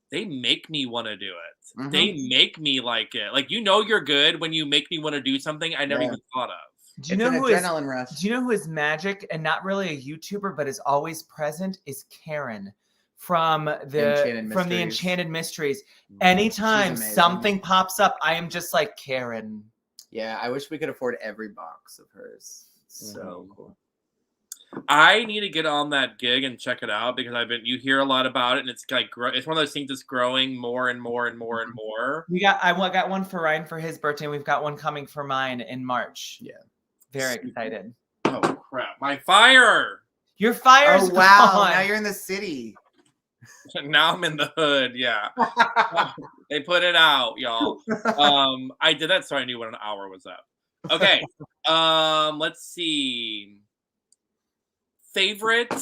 they make me want to do it. They make me like it. Like, you're good when you make me want to do something I never even thought of. Do you know who is magic and not really a YouTuber, but is always present? Is Karen from the Enchanted Mysteries. Anytime something pops up, I am just like Karen. Yeah, I wish we could afford every box of hers. So cool. I need to get on that gig and check it out because you hear a lot about it and it's like it's one of those things that's growing more and more and more and more. I got one for Ryan for his birthday. And we've got one coming for mine in March. Yeah. Very excited. Oh crap. My fire. Your fire's Oh wow. gone. Now you're in the city. Now I'm in the hood, yeah. They put it out, y'all. I did that so I knew what an hour was up. Okay. Let's see. Favorite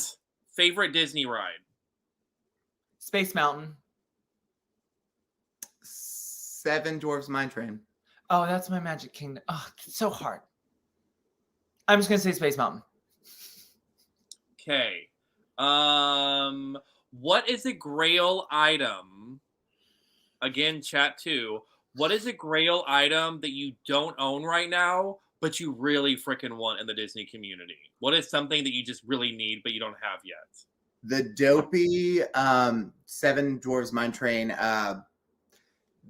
Disney ride? Space Mountain. Seven Dwarfs Mine Train. Oh, that's my Magic Kingdom. Oh, it's so hard. I'm just gonna say Space Mountain. Okay. What is a Grail item? Again, chat too. What is a Grail item that you don't own right now, but you really freaking want in the Disney community? What is something that you just really need, but you don't have yet? The dopey Seven Dwarfs Mine Train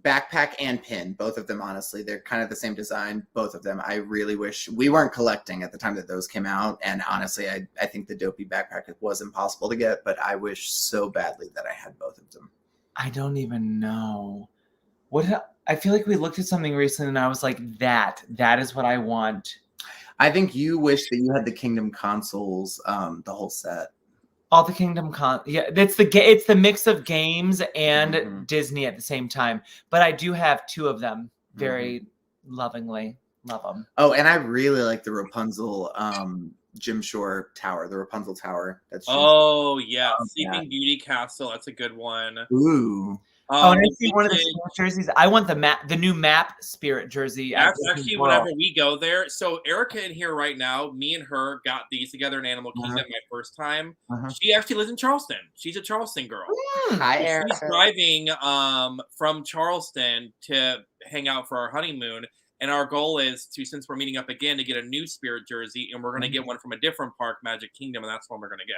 backpack and pin, both of them, honestly. They're kind of the same design, both of them. I really wish we weren't collecting at the time that those came out. And honestly, I think the dopey backpack was impossible to get, but I wish so badly that I had both of them. I don't even know. I feel like we looked at something recently and I was like, that is what I want. I think you wish that you had the Kingdom consoles, the whole set. All the Kingdom it's the mix of games and Disney at the same time. But I do have two of them. Very lovingly. Love them. Oh, and I really like the Rapunzel Jim Shore Tower, the Rapunzel Tower. That's Oh yeah, love Sleeping that. Beauty Castle. That's a good one. Ooh. Oh, and I The see one of the vintage- Spirit jerseys. I want the new map Spirit jersey. At That's Disney actually World. whenever we go there. So Erica in here right now, me and her got these together in Animal Kingdom my first time. She actually lives in Charleston. She's a Charleston girl. Hi, So Erica. she's driving from Charleston to hang out for our honeymoon. And our goal is to, since we're meeting up again, to get a new Spirit jersey, and we're going to get one from a different park, Magic Kingdom, and that's one we're going to get.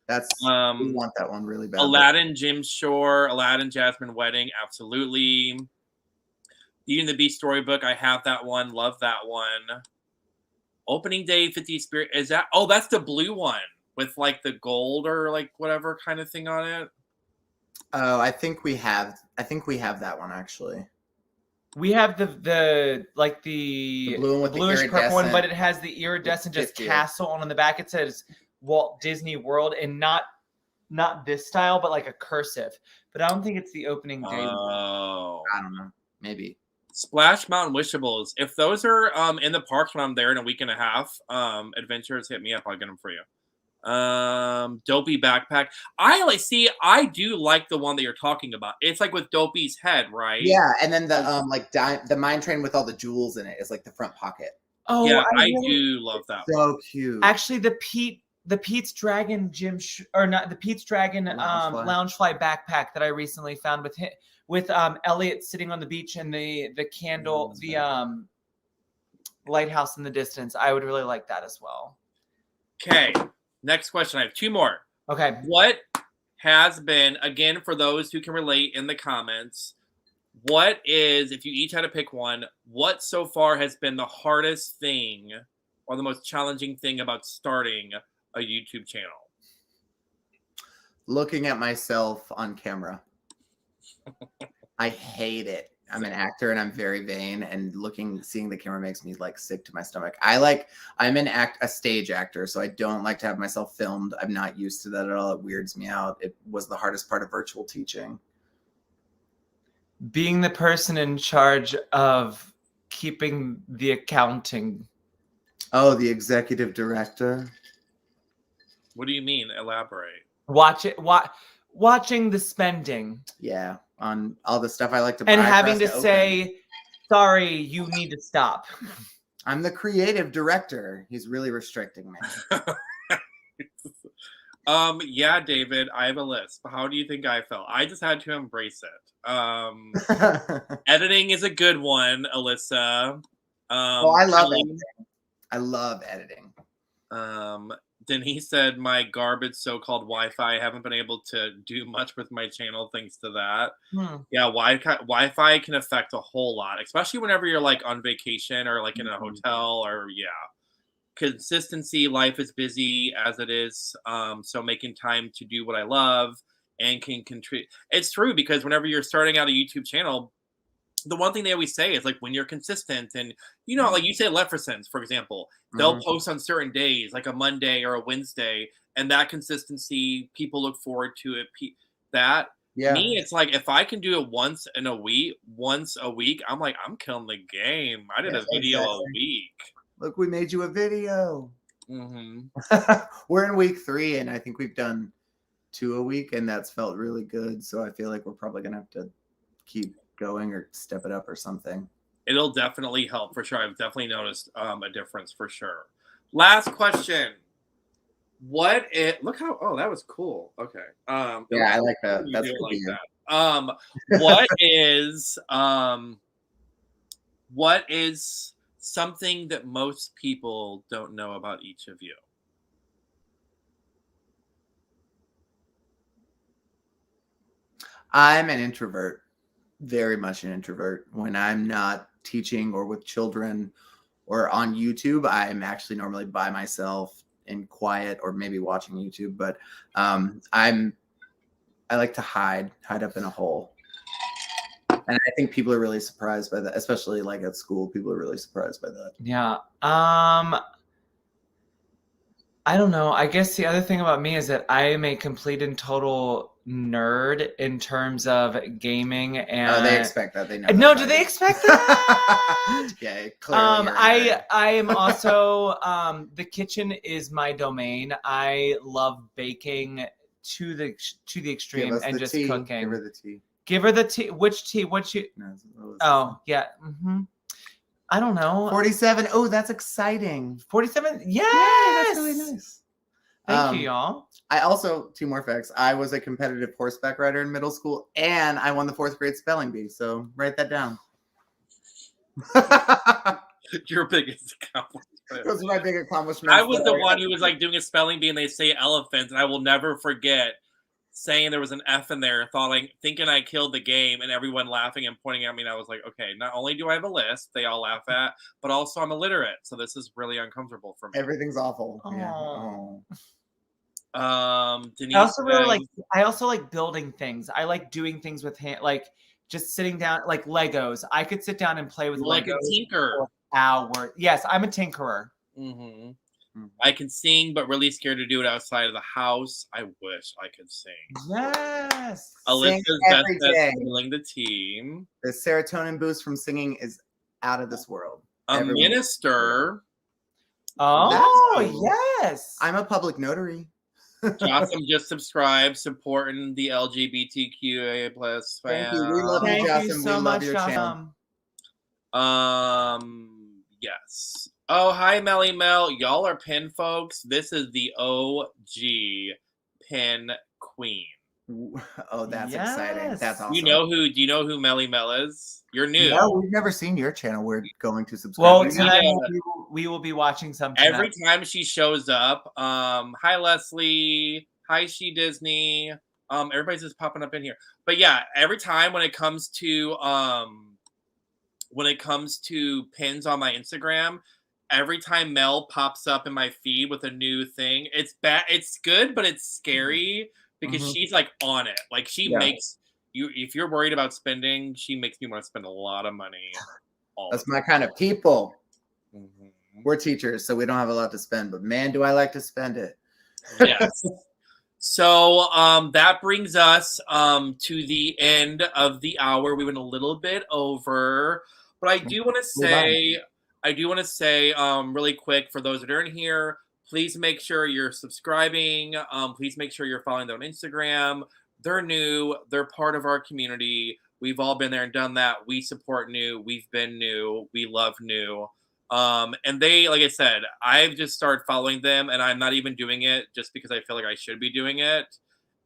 That's we want that one really bad. Aladdin, Jim Shore, Aladdin, Jasmine Wedding, absolutely. Beauty and the Beast storybook, I have that one, love that one. Opening Day 50 Spirit, is that? Oh, that's the blue one with like the gold or like whatever kind of thing on it. Oh, I think we have that one actually. We have the blue one with the bluish purple one, iridescent- but it has the iridescent just 50. castle on the back. It says Walt Disney World, and not this style, but like a cursive. But I don't think it's the opening day. Oh, I don't know. Maybe. Splash Mountain Wishables. If those are in the parks when I'm there in a week and a half, adventures, hit me up. I'll get them for you. Dopey backpack. I do like the one that you're talking about. It's like with Dopey's head, right? Yeah, and then the the mine train with all the jewels in it is like the front pocket. Oh, yeah, I really do love that one. So cute. Actually, the Pete's Dragon or not the Pete's Dragon Loungefly backpack that I recently found with Elliot sitting on the beach and the candle, lighthouse in the distance. I would really like that as well. Okay, next question. I have two more. Okay. What has been, again, for those who can relate in the comments, what is, if you each had to pick one, what so far has been the hardest thing or the most challenging thing about starting a YouTube channel? Looking at myself on camera. I hate it. I'm an actor and I'm very vain, and seeing the camera makes me like sick to my stomach. I'm a stage actor, so I don't like to have myself filmed. I'm not used to that at all. It weirds me out. It was the hardest part of virtual teaching. Being the person in charge of keeping the accounting. Oh, the executive director. What do you mean? Elaborate. Watching the spending. Yeah, on all the stuff I like to buy. And having to open. say, sorry, you need to stop. I'm the creative director. He's really restricting me. Yeah, David, I have a list. How do you think I felt? I just had to embrace it. Editing is a good one, Alyssa. I love editing. I love editing. Denise said my garbage so-called Wi-Fi. I haven't been able to do much with my channel thanks to that. Yeah, Wi-Fi can affect a whole lot, especially whenever you're like on vacation or like in a hotel or consistency. Life is busy as it is, so making time to do what I love and can contribute. It's true, because whenever you're starting out a YouTube channel, the one thing they always say is like when you're consistent and like you say, Lefersons, for example, they'll post on certain days, like a Monday or a Wednesday, and that consistency, people look forward to it. Me, it's like if I can do it once a week, I'm like, I'm killing the game. I did a video a week. Look, we made you a video. Mm-hmm. We're in week 3, and I think we've done 2 a week, and that's felt really good. So I feel like we're probably gonna have to keep going or step it up or something. It'll definitely help for sure. I've definitely noticed a difference for sure. Last question. Look how, that was cool. Okay. Yeah, I like that. That's like that. What is something that most people don't know about each of you? I'm an introvert. Very much an introvert. When I'm not teaching or with children or on YouTube, I'm actually normally by myself in quiet or maybe watching YouTube. But I like to hide up in a hole. And I think people are really surprised by that, especially like at school. People are really surprised by that. Yeah. I don't know. I guess the other thing about me is that I am a complete and total nerd in terms of gaming and Oh, they expect that. They know. no, that do about they you. expect that? Yeah, clearly. you're a nerd. I am also the kitchen is my domain. I love baking to the Give extreme us and the just tea. cooking. Give her the tea. Give her the tea. Which tea? What you? No, what was Oh yeah. Mm-hmm. I don't know. 47. Oh, that's exciting. 47. Yes. Yay, that's really nice. Thank you, y'all. I also, 2 more facts. I was a competitive horseback rider in middle school, and I won the 4th grade spelling bee. So write that down. Your biggest accomplishment. Those are my big accomplishments. I was the one who was like doing a spelling bee and they say elephants, and I will never forget saying there was an F in there, thinking I killed the game, and everyone laughing and pointing at me, and I was like, okay, not only do I have a list they all laugh at, but also I'm illiterate, so this is really uncomfortable for me. Everything's awful. Aww. Yeah. Oh. Denise I also like building things. I like doing things with hand, like just sitting down, like Legos. I could sit down and play with like Legos a tinker. for hours. Yes, I'm a tinkerer. Mm-hmm. I can sing, but really scared to do it outside of the house. I wish I could sing. Yes. Alyssa's best every at day. spilling the tea. The serotonin boost from singing is out of this world. A Everyone- minister. Oh, yes. I'm a public notary. Jotham just subscribed, supporting the LGBTQIA plus Thank fam. you. We love you, Thank Jotham. you We so love much, your channel. Jotham. Yes. Oh, hi, Melly Mel. Y'all are pin folks. This is the OG pin queen. Oh, that's exciting. Yes. That's awesome. Do you know who Melly Mel is? You're new. No, we've never seen your channel. We're going to subscribe. Well, to tonight Yeah. we will be watching some tonight. Every time she shows up, hi Leslie, hi She Disney, everybody's just popping up in here. But yeah, every time when it comes to pins on my Instagram, every time Mel pops up in my feed with a new thing, it's bad. It's good, but it's scary because she's like on it. Like she makes you. If you're worried about spending, she makes me want to spend a lot of money. That's my kind of people. Mm-hmm. We're teachers, so we don't have a lot to spend, but man, do I like to spend it. Yes. So that brings us to the end of the hour. We went a little bit over, but I do want to say really quick for those that are in here, please make sure you're subscribing. Please make sure you're following them on Instagram. They're new. They're part of our community. We've all been there and done that. We support new. We've been new. We love new. And they, like I said, I've just started following them, and I'm not even doing it just because I feel like I should be doing it.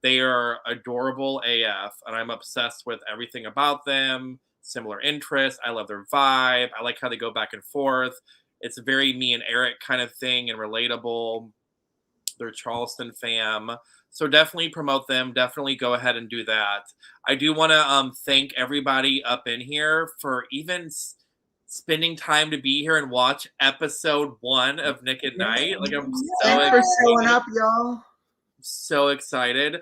They are adorable AF, and I'm obsessed with everything about them. Similar interests. I love their vibe. I like how they go back and forth. It's a very me and Eric kind of thing and relatable. They're Charleston fam. So definitely promote them. Definitely go ahead and do that. I do want to thank everybody up in here for even spending time to be here and watch episode 1 of Nick at Night. Like I'm Thanks for showing up, y'all. So excited.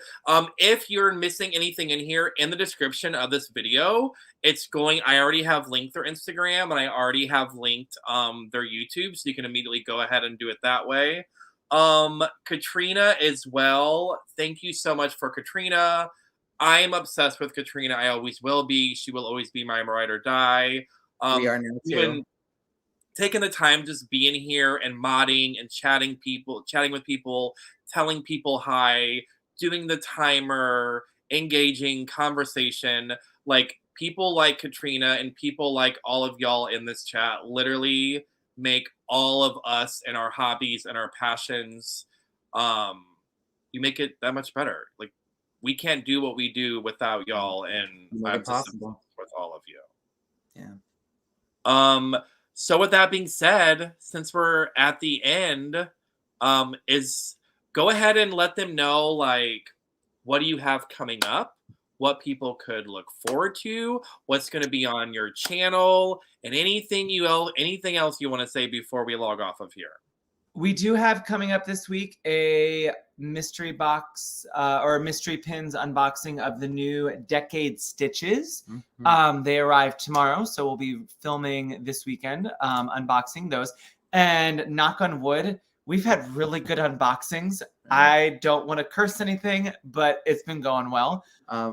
If you're missing anything in here, in the description of this video, I already have linked their Instagram and I already have linked their YouTube, so you can immediately go ahead and do it that way. Katrina as well. Thank you so much for Katrina. I am obsessed with Katrina. I always will be. She will always be my ride or die. We are now too. Taking the time just being here and modding and chatting with people, telling people hi, doing the timer, engaging conversation. Like people like Katrina and people like all of y'all in this chat literally make all of us and our hobbies and our passions, you make it that much better. Like we can't do what we do without y'all, and I'm possible with all of you. Yeah. So with that being said, since we're at the end, is go ahead and let them know, like, what do you have coming up, what people could look forward to, what's going to be on your channel, and anything else you want to say before we log off of here. We do have coming up this week a mystery box or mystery pins unboxing of the new Decade Stitches. Mm-hmm. They arrive tomorrow, so we'll be filming this weekend, unboxing those. And knock on wood, we've had really good unboxings. I don't want to curse anything, but it's been going well.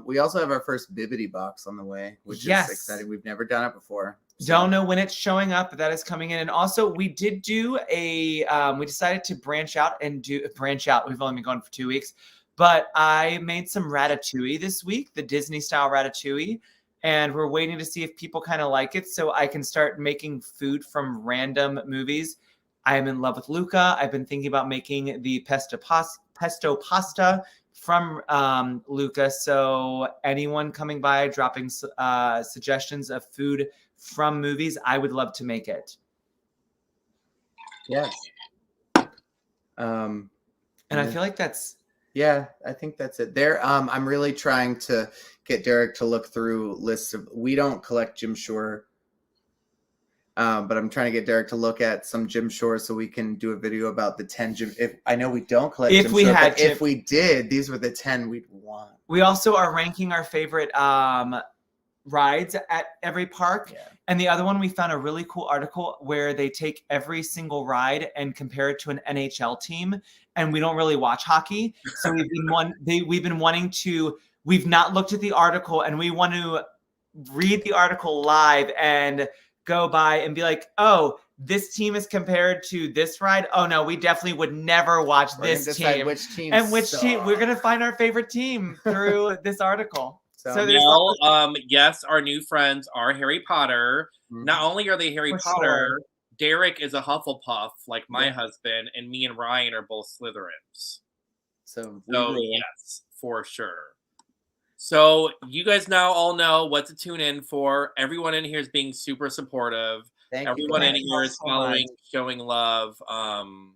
We also have our first Bibbidi box on the way, which is exciting. We've never done it before. So. Don't know when it's showing up, but that is coming in. And also, we did do we decided to branch out. We've only been going for 2 weeks, but I made some ratatouille this week, the Disney style ratatouille. And we're waiting to see if people kind of like it so I can start making food from random movies. I am in love with Luca. I've been thinking about making the pesto pasta from Luca. So anyone coming by dropping suggestions of food from movies, I would love to make it. Yes. And I feel like that's... Yeah, I think that's it. I'm really trying to get Derek to look through lists of... We don't collect Jim Shore, but I'm trying to get Derek to look at some Jim Shore so we can do a video about the 10 Jim... I know we don't collect Jim Shore, but if we did, these were the 10 we'd want. We also are ranking our favorite rides at every park. Yeah. And the other one, we found a really cool article where they take every single ride and compare it to an NHL team. And we don't really watch hockey. So we've not looked at the article, and we want to read the article live and go by and be like, oh, this team is compared to this ride. Oh no, we definitely would never watch this team. Which team and which team. We're going to find our favorite team through this article. So yes, our new friends are Harry Potter. Mm-hmm. Not only are they Harry Potter, Derek is a Hufflepuff, like my husband, and me and Ryan are both Slytherins. So yes, for sure. So you guys now all know what to tune in for. Everyone in here is being super supportive. Everyone in here is following, showing love. I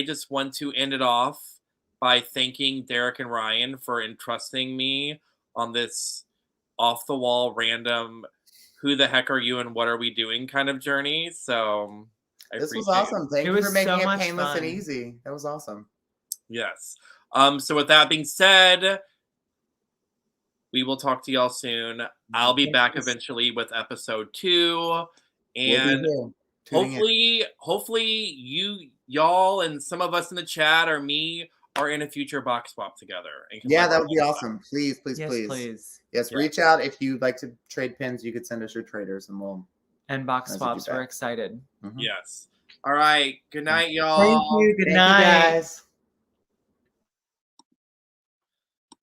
just want to end it off by thanking Derek and Ryan for entrusting me on this off-the-wall random who the heck are you and what are we doing kind of journey. So this was awesome. Thank you for making it painless and easy. That was awesome. Yes. So with that being said, we will talk to y'all soon. I'll be back eventually with episode 2. And hopefully y'all and some of us in the chat or me are in a future box swap together. Yeah, that would be awesome. Please. Yes, reach out if you'd like to trade pins. You could send us your traders, and we'll. And box swaps. We're excited. Mm-hmm. Yes. All right. Good night, y'all. Thank you. Good night, guys.